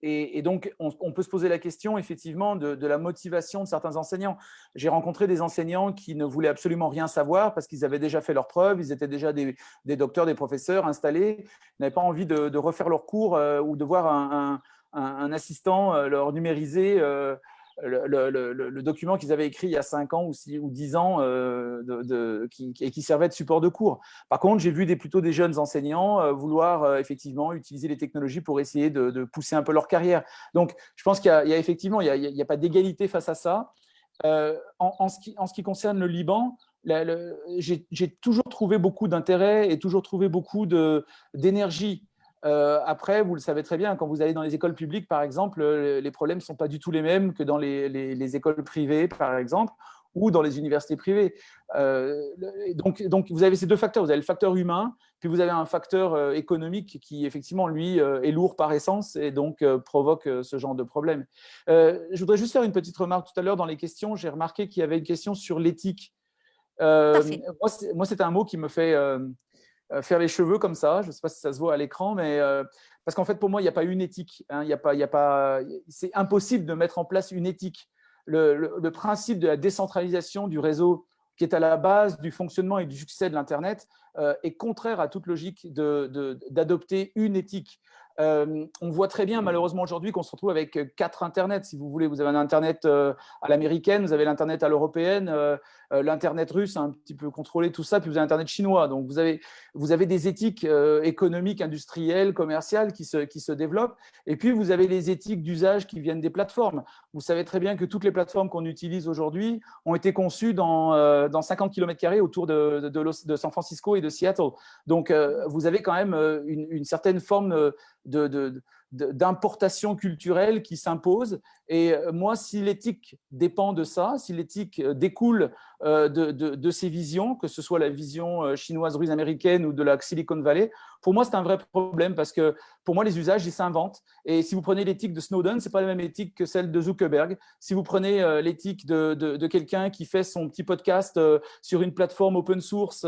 Et donc, on peut se poser la question, effectivement, de la motivation de certains enseignants. J'ai rencontré des enseignants qui ne voulaient absolument rien savoir parce qu'ils avaient déjà fait leurs preuves, ils étaient déjà des docteurs, des professeurs installés, ils n'avaient pas envie de refaire leur cours ou de voir un assistant leur numériser le document qu'ils avaient écrit il y a 5 ans ou 10 ans et qui servait de support de cours. Par contre, j'ai vu plutôt des jeunes enseignants vouloir effectivement utiliser les technologies pour essayer de pousser un peu leur carrière. Donc, je pense qu'il y a effectivement, il n'y a pas d'égalité face à ça. En ce qui concerne le Liban, j'ai toujours trouvé beaucoup d'intérêt et toujours trouvé beaucoup d'énergie. Après, vous le savez très bien, quand vous allez dans les écoles publiques, par exemple, les problèmes ne sont pas du tout les mêmes que dans les écoles privées, par exemple, ou dans les universités privées. Donc, vous avez ces deux facteurs. Vous avez le facteur humain, puis vous avez un facteur économique qui, effectivement, lui, est lourd par essence et donc provoque ce genre de problème. Je voudrais juste faire une petite remarque tout à l'heure dans les questions. J'ai remarqué qu'il y avait une question sur l'éthique. Tout à fait. Moi, c'est un mot qui me fait faire les cheveux comme ça. Je ne sais pas si ça se voit à l'écran, mais parce qu'en fait, pour moi, il n'y a pas une éthique. Hein, c'est impossible de mettre en place une éthique. Le principe de la décentralisation du réseau qui est à la base du fonctionnement et du succès de l'Internet est contraire à toute logique d'adopter une éthique. On voit très bien, malheureusement, aujourd'hui, qu'on se retrouve avec 4 Internets, si vous voulez. Vous avez un Internet à l'américaine, vous avez l'Internet à l'européenne, l'Internet russe a un petit peu contrôlé tout ça, puis vous avez l'Internet chinois. Donc, vous avez des éthiques économiques, industrielles, commerciales qui se développent. Et puis, vous avez les éthiques d'usage qui viennent des plateformes. Vous savez très bien que toutes les plateformes qu'on utilise aujourd'hui ont été conçues dans 50 km² autour de San Francisco et de Seattle. Donc, vous avez quand même une certaine forme d'importation culturelle qui s'impose. Et moi, si l'éthique dépend de ça, si l'éthique découle de ces visions, que ce soit la vision chinoise, russe, américaine ou de la Silicon Valley, pour moi, c'est un vrai problème parce que pour moi, les usages, ils s'inventent. Et si vous prenez l'éthique de Snowden, ce n'est pas la même éthique que celle de Zuckerberg. Si vous prenez l'éthique de quelqu'un qui fait son petit podcast sur une plateforme open source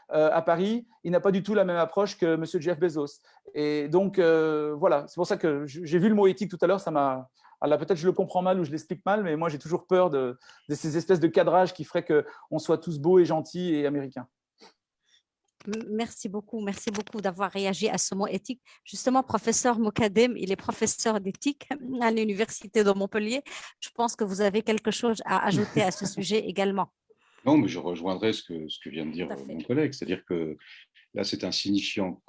à Paris, il n'a pas du tout la même approche que M. Jeff Bezos. Et donc, voilà, c'est pour ça que j'ai vu le mot éthique tout à l'heure, ça m'a… Alors peut-être je le comprends mal ou je l'explique mal, mais moi j'ai toujours peur de ces espèces de cadrages qui feraient qu'on soit tous beaux et gentils et américains. Merci beaucoup d'avoir réagi à ce mot éthique. Justement, professeur Mokadem, il est professeur d'éthique à l'Université de Montpellier. Je pense que vous avez quelque chose à ajouter à ce sujet également. Non, mais je rejoindrai ce que vient de dire Tout à fait. mon collègue, c'est-à-dire que là, c'est un signifiant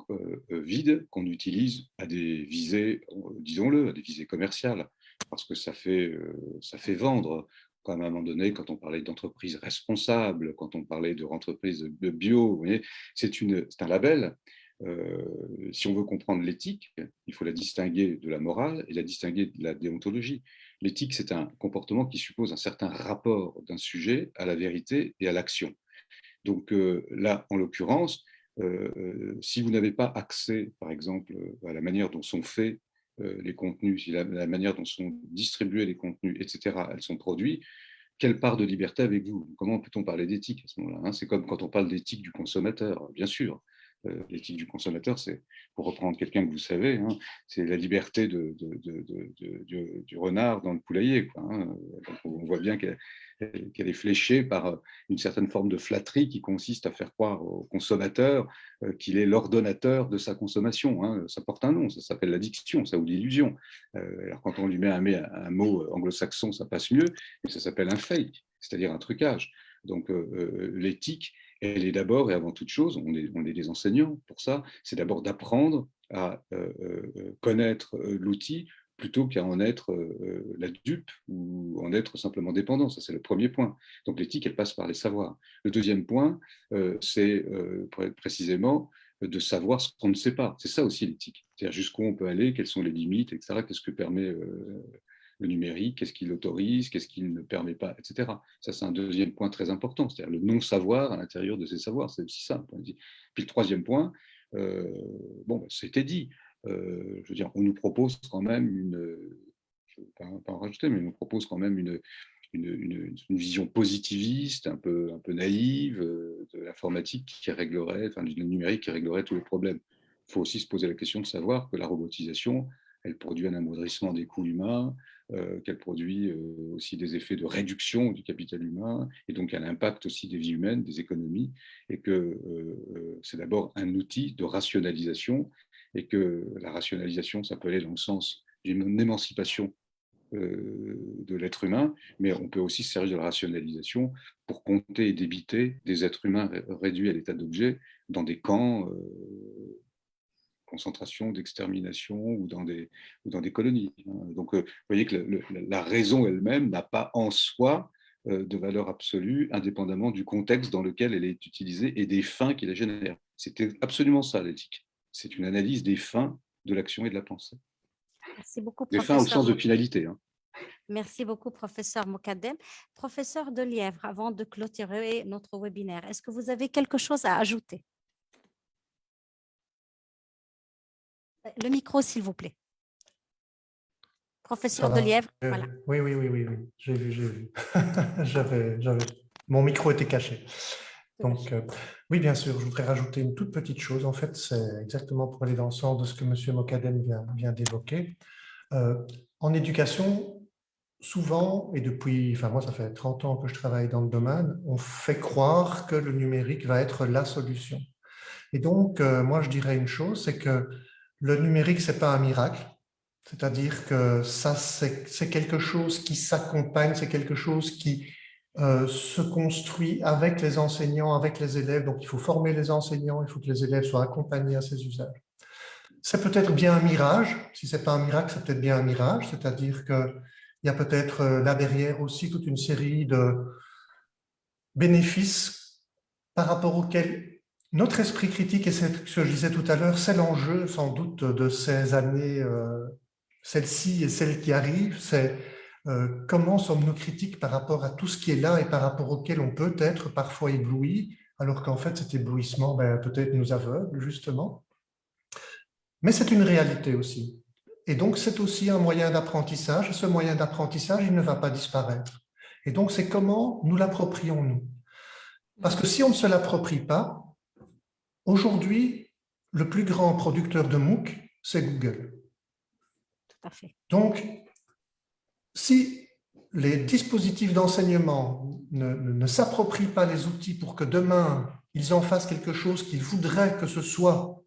vide qu'on utilise à des visées, disons-le, à des visées commerciales, parce que ça fait vendre. Quand à un moment donné, quand on parlait d'entreprise responsable, quand on parlait d'entreprise de bio, vous voyez, c'est un label. Si on veut comprendre l'éthique, il faut la distinguer de la morale et la distinguer de la déontologie. L'éthique, c'est un comportement qui suppose un certain rapport d'un sujet à la vérité et à l'action. Donc là, en l'occurrence, si vous n'avez pas accès, par exemple, à la manière dont sont faits les contenus, si la manière dont sont distribués les contenus, etc., elles sont produits, quelle part de liberté avez-vous? Comment peut-on parler d'éthique à ce moment-là, hein? C'est comme quand on parle d'éthique du consommateur, bien sûr. L'éthique du consommateur, c'est, pour reprendre quelqu'un que vous savez, hein, c'est la liberté du renard dans le poulailler, quoi, hein. Donc on voit bien qu'elle est fléchée par une certaine forme de flatterie qui consiste à faire croire au consommateur qu'il est l'ordonnateur de sa consommation, hein. Ça porte un nom, ça s'appelle l'addiction, ça, ou l'illusion. Alors quand on lui met un mot anglo-saxon, ça passe mieux, mais ça s'appelle un fake, c'est-à-dire un trucage. Donc l'éthique, elle est d'abord et avant toute chose, on est des enseignants pour ça, c'est d'abord d'apprendre à connaître l'outil plutôt qu'à en être la dupe ou en être simplement dépendant. Ça, c'est le premier point. Donc l'éthique, elle passe par les savoirs. Le deuxième point, c'est précisément de savoir ce qu'on ne sait pas. C'est ça aussi l'éthique. C'est-à-dire jusqu'où on peut aller, quelles sont les limites, etc. Qu'est-ce que permet le numérique, qu'est-ce qu'il autorise, qu'est-ce qu'il ne permet pas, etc. Ça, c'est un deuxième point très important, c'est-à-dire le non-savoir à l'intérieur de ces savoirs, c'est aussi ça. Puis le troisième point, bon, c'était dit, je veux dire, on nous propose quand même je ne vais pas en rajouter, mais on nous propose quand même une vision positiviste, un peu naïve de l'informatique qui réglerait, enfin du numérique qui réglerait tous les problèmes. Il faut aussi se poser la question de savoir que la robotisation, elle produit un amoindrissement des coûts humains, qu'elle produit aussi des effets de réduction du capital humain, et donc un impact aussi des vies humaines, des économies, et que c'est d'abord un outil de rationalisation, et que la rationalisation, ça peut aller dans le sens d'une émancipation de l'être humain, mais on peut aussi se servir de la rationalisation pour compter et débiter des êtres humains réduits à l'état d'objet dans des camps de concentration, d'extermination ou dans des colonies. Donc, vous voyez que la raison elle-même n'a pas en soi de valeur absolue, indépendamment du contexte dans lequel elle est utilisée et des fins qui la génèrent. C'était absolument ça, l'éthique. C'est une analyse des fins de l'action et de la pensée. Merci beaucoup, Des fins au professeur. sens de finalité. Merci beaucoup, professeur Mokadem. Professeur Delièvre, avant de clôturer notre webinaire, est-ce que vous avez quelque chose à ajouter? Le micro, s'il vous plaît. Professeur Delièvre, voilà. Oui, j'ai vu. Mon micro était caché. Donc, oui, bien sûr, je voudrais rajouter une toute petite chose. En fait, c'est exactement pour aller dans le sens de ce que M. Mokadem vient d'évoquer. En éducation, souvent, et depuis, moi, ça fait 30 ans que je travaille dans le domaine, on fait croire que le numérique va être la solution. Et donc, moi, je dirais une chose, c'est que le numérique, ce n'est pas un miracle. C'est-à-dire que ça, c'est quelque chose qui s'accompagne, c'est quelque chose qui se construit avec les enseignants, avec les élèves. Donc, il faut former les enseignants, il faut que les élèves soient accompagnés à ces usages. C'est peut-être bien un mirage. Si ce n'est pas un miracle, c'est peut-être bien un mirage. C'est-à-dire qu'il y a peut-être là derrière aussi toute une série de bénéfices par rapport auxquels notre esprit critique, et c'est ce que je disais tout à l'heure, c'est l'enjeu sans doute de ces années, celle-ci et celle qui arrive, c'est comment sommes-nous critiques par rapport à tout ce qui est là et par rapport auquel on peut être parfois ébloui, alors qu'en fait cet éblouissement peut-être nous aveugle justement. Mais c'est une réalité aussi. Et donc c'est aussi un moyen d'apprentissage, et ce moyen d'apprentissage, il ne va pas disparaître. Et donc c'est comment nous l'approprions-nous. Parce que si on ne se l'approprie pas, aujourd'hui, le plus grand producteur de MOOC, c'est Google. Tout à fait. Donc, si les dispositifs d'enseignement ne s'approprient pas les outils pour que demain, ils en fassent quelque chose qu'ils voudraient que ce soit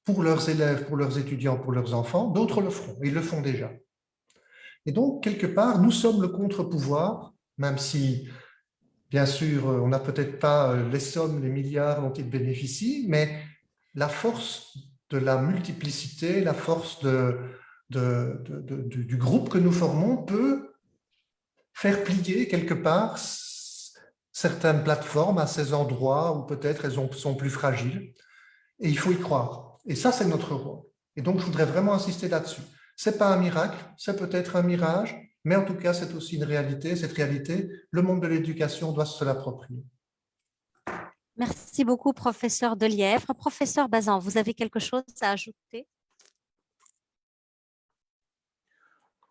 pour leurs élèves, pour leurs étudiants, pour leurs enfants, d'autres le feront, et ils le font déjà. Et donc, quelque part, nous sommes le contre-pouvoir, même si, bien sûr, on n'a peut-être pas les sommes, les milliards dont ils bénéficient, mais la force de la multiplicité, la force du groupe que nous formons peut faire plier quelque part certaines plateformes à ces endroits où peut-être elles sont plus fragiles. Et il faut y croire. Et ça, c'est notre rôle. Et donc, je voudrais vraiment insister là-dessus. Ce n'est pas un miracle, c'est peut-être un mirage, mais en tout cas, c'est aussi une réalité. Cette réalité, le monde de l'éducation doit se l'approprier. Merci beaucoup, professeur Delièvre. Professeur Bazin, vous avez quelque chose à ajouter?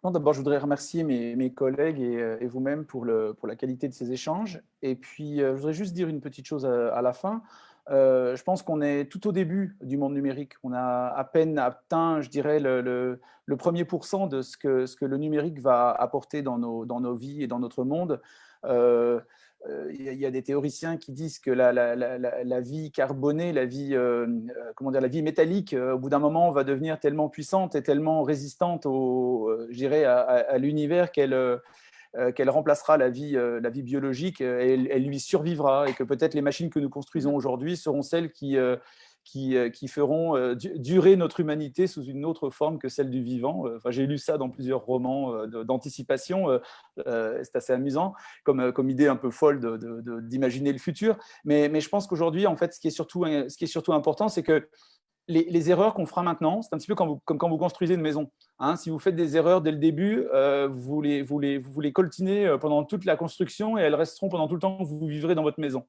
Non, d'abord, je voudrais remercier mes collègues et vous-même pour la qualité de ces échanges. Et puis, je voudrais juste dire une petite chose à la fin. Je pense qu'on est tout au début du monde numérique. On a à peine atteint, je dirais, le 1er % de ce que le numérique va apporter dans nos vies et dans notre monde. Il y a des théoriciens qui disent que la vie carbonée, la vie métallique, au bout d'un moment, va devenir tellement puissante et tellement résistante je dirais, à l'univers qu'elle remplacera la vie biologique et elle lui survivra, et que peut-être les machines que nous construisons aujourd'hui seront celles qui feront durer notre humanité sous une autre forme que celle du vivant. Enfin, j'ai lu ça dans plusieurs romans d'anticipation. C'est assez amusant comme idée un peu folle d'imaginer le futur. Mais je pense qu'aujourd'hui, en fait, ce qui est surtout important, c'est que les erreurs qu'on fera maintenant, c'est un petit peu comme quand vous construisez une maison. Hein, si vous faites des erreurs dès le début, vous les coltinez pendant toute la construction et elles resteront pendant tout le temps que vous vivrez dans votre maison.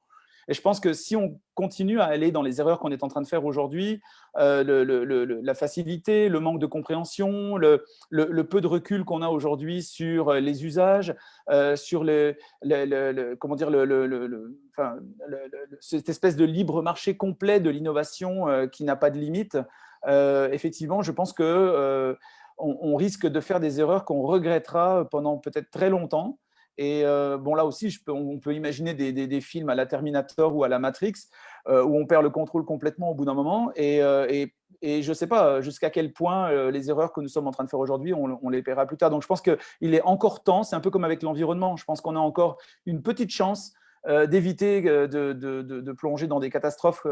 Et je pense que si on continue à aller dans les erreurs qu'on est en train de faire aujourd'hui, la facilité, le manque de compréhension, le peu de recul qu'on a aujourd'hui sur les usages, sur cette espèce de libre marché complet de l'innovation qui n'a pas de limite, effectivement, je pense qu'on risque de faire des erreurs qu'on regrettera pendant peut-être très longtemps. Et bon, là aussi, on peut imaginer des films à la Terminator ou à la Matrix, où on perd le contrôle complètement au bout d'un moment. Et je ne sais pas jusqu'à quel point les erreurs que nous sommes en train de faire aujourd'hui, on les paiera plus tard. Donc, je pense qu'il est encore temps, c'est un peu comme avec l'environnement, je pense qu'on a encore une petite chance d'éviter de plonger dans des catastrophes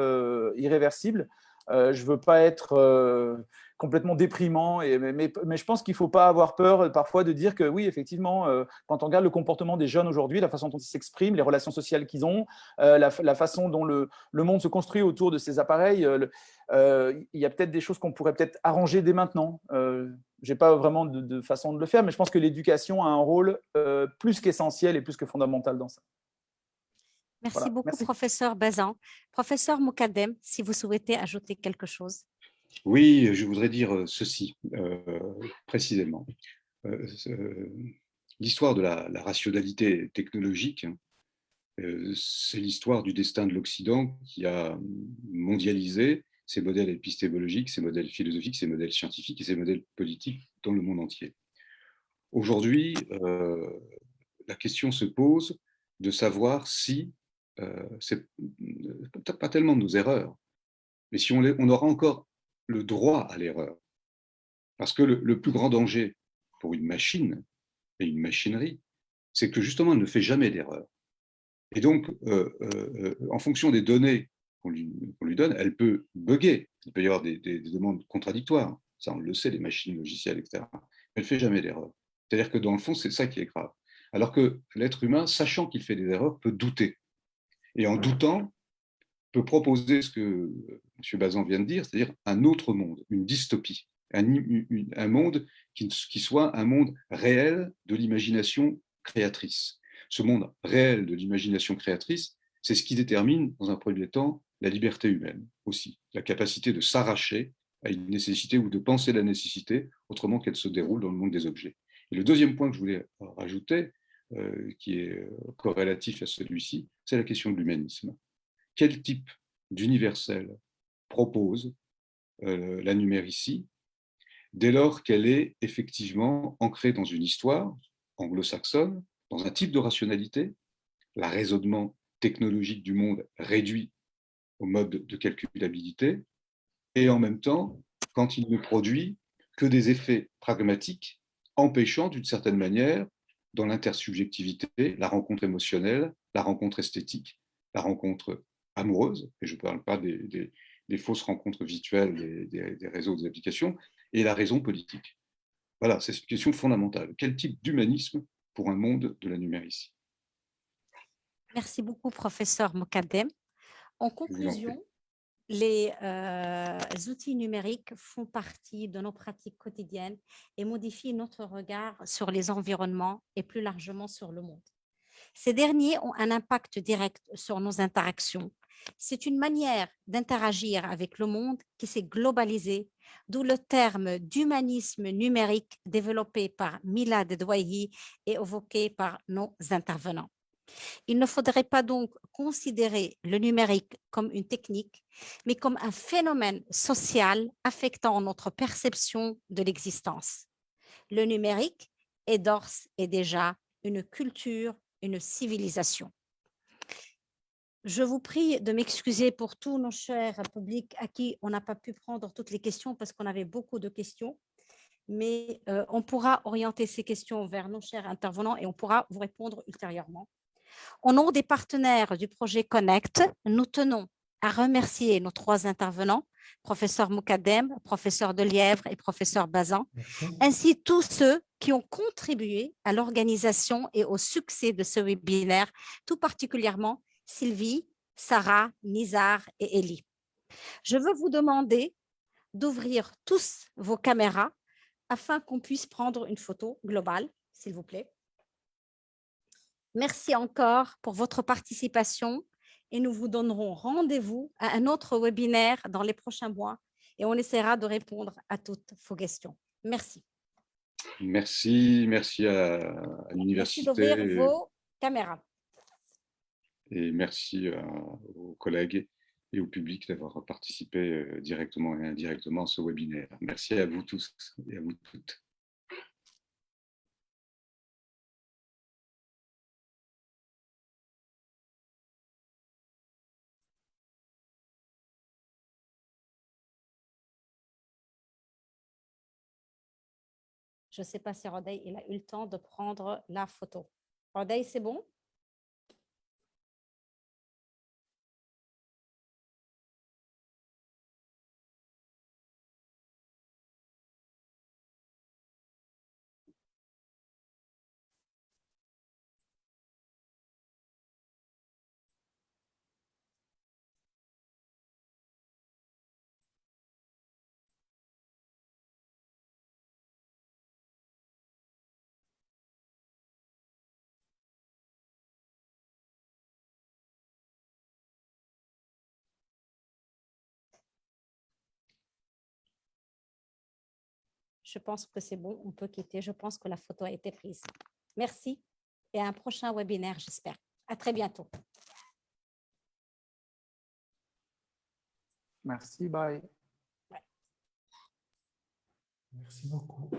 irréversibles. Je ne veux pas être complètement déprimant, mais je pense qu'il ne faut pas avoir peur parfois de dire que oui, effectivement, quand on regarde le comportement des jeunes aujourd'hui, la façon dont ils s'expriment, les relations sociales qu'ils ont, la façon dont le monde se construit autour de ces appareils, il y a peut-être des choses qu'on pourrait peut-être arranger dès maintenant. Je n'ai pas vraiment de façon de le faire, mais je pense que l'éducation a un rôle plus qu'essentiel et plus que fondamental dans ça. Merci Voilà, beaucoup, merci. professeur Bazin. Professeur Moukadem, si vous souhaitez ajouter quelque chose. Oui, je voudrais dire ceci précisément. L'histoire de la rationalité technologique, c'est l'histoire du destin de l'Occident qui a mondialisé ses modèles épistémologiques, ses modèles philosophiques, ses modèles scientifiques et ses modèles politiques dans le monde entier. Aujourd'hui, la question se pose de savoir si, c'est peut-être pas tellement de nos erreurs, mais si on aura encore le droit à l'erreur. Parce que le plus grand danger pour une machine et une machinerie, c'est que justement, elle ne fait jamais d'erreur. Et donc, en fonction des données qu'on lui donne, elle peut bugger. Il peut y avoir des demandes contradictoires. Ça, on le sait, les machines logicielles, etc. Elle ne fait jamais d'erreur. C'est-à-dire que dans le fond, c'est ça qui est grave. Alors que l'être humain, sachant qu'il fait des erreurs, peut douter. Et en doutant, peut proposer ce que M. Bazin vient de dire, c'est-à-dire un autre monde, une dystopie, un monde qui soit un monde réel de l'imagination créatrice. Ce monde réel de l'imagination créatrice, c'est ce qui détermine, dans un premier temps, la liberté humaine aussi, la capacité de s'arracher à une nécessité ou de penser la nécessité autrement qu'elle se déroule dans le monde des objets. Et le deuxième point que je voulais rajouter, qui est corrélatif à celui-ci, c'est la question de l'humanisme. Quel type d'universel propose la numéricie dès lors qu'elle est effectivement ancrée dans une histoire anglo-saxonne, dans un type de rationalité, le raisonnement technologique du monde réduit au mode de calculabilité, et en même temps, quand il ne produit que des effets pragmatiques, empêchant d'une certaine manière, dans l'intersubjectivité, la rencontre émotionnelle, la rencontre esthétique, la rencontre amoureuse, et je ne parle pas des fausses rencontres virtuelles, des réseaux, des applications, et la raison politique. Voilà, c'est une question fondamentale. Quel type d'humanisme pour un monde de la numéricie? Merci beaucoup, professeur Moukadem. En conclusion, les outils numériques font partie de nos pratiques quotidiennes et modifient notre regard sur les environnements et plus largement sur le monde. Ces derniers ont un impact direct sur nos interactions. C'est une manière d'interagir avec le monde qui s'est globalisée, d'où le terme d'humanisme numérique développé par Milad Douayi et évoqué par nos intervenants. Il ne faudrait pas donc considérer le numérique comme une technique, mais comme un phénomène social affectant notre perception de l'existence. Le numérique est d'ores et déjà une culture, une civilisation. Je vous prie de m'excuser pour tous nos chers publics à qui on n'a pas pu prendre toutes les questions parce qu'on avait beaucoup de questions, mais on pourra orienter ces questions vers nos chers intervenants et on pourra vous répondre ultérieurement. Au nom des partenaires du projet Connect, nous tenons à remercier nos trois intervenants, professeur Moukadem, professeur Delièvre et professeur Bazin, ainsi tous ceux qui ont contribué à l'organisation et au succès de ce webinaire, tout particulièrement Sylvie, Sarah, Nizar et Elie. Je veux vous demander d'ouvrir tous vos caméras afin qu'on puisse prendre une photo globale, s'il vous plaît. Merci encore pour votre participation et nous vous donnerons rendez-vous à un autre webinaire dans les prochains mois et on essaiera de répondre à toutes vos questions. Merci. Merci à Merci l'université. d'ouvrir vos caméras. Et merci aux collègues et au public d'avoir participé directement et indirectement à ce webinaire. Merci à vous tous et à vous toutes. Je ne sais pas si Rodey, il a eu le temps de prendre la photo. Rodey, c'est bon? Je pense que c'est bon, on peut quitter. Je pense que la photo a été prise. Merci et à un prochain webinaire, j'espère. À très bientôt. Merci, bye. Merci beaucoup.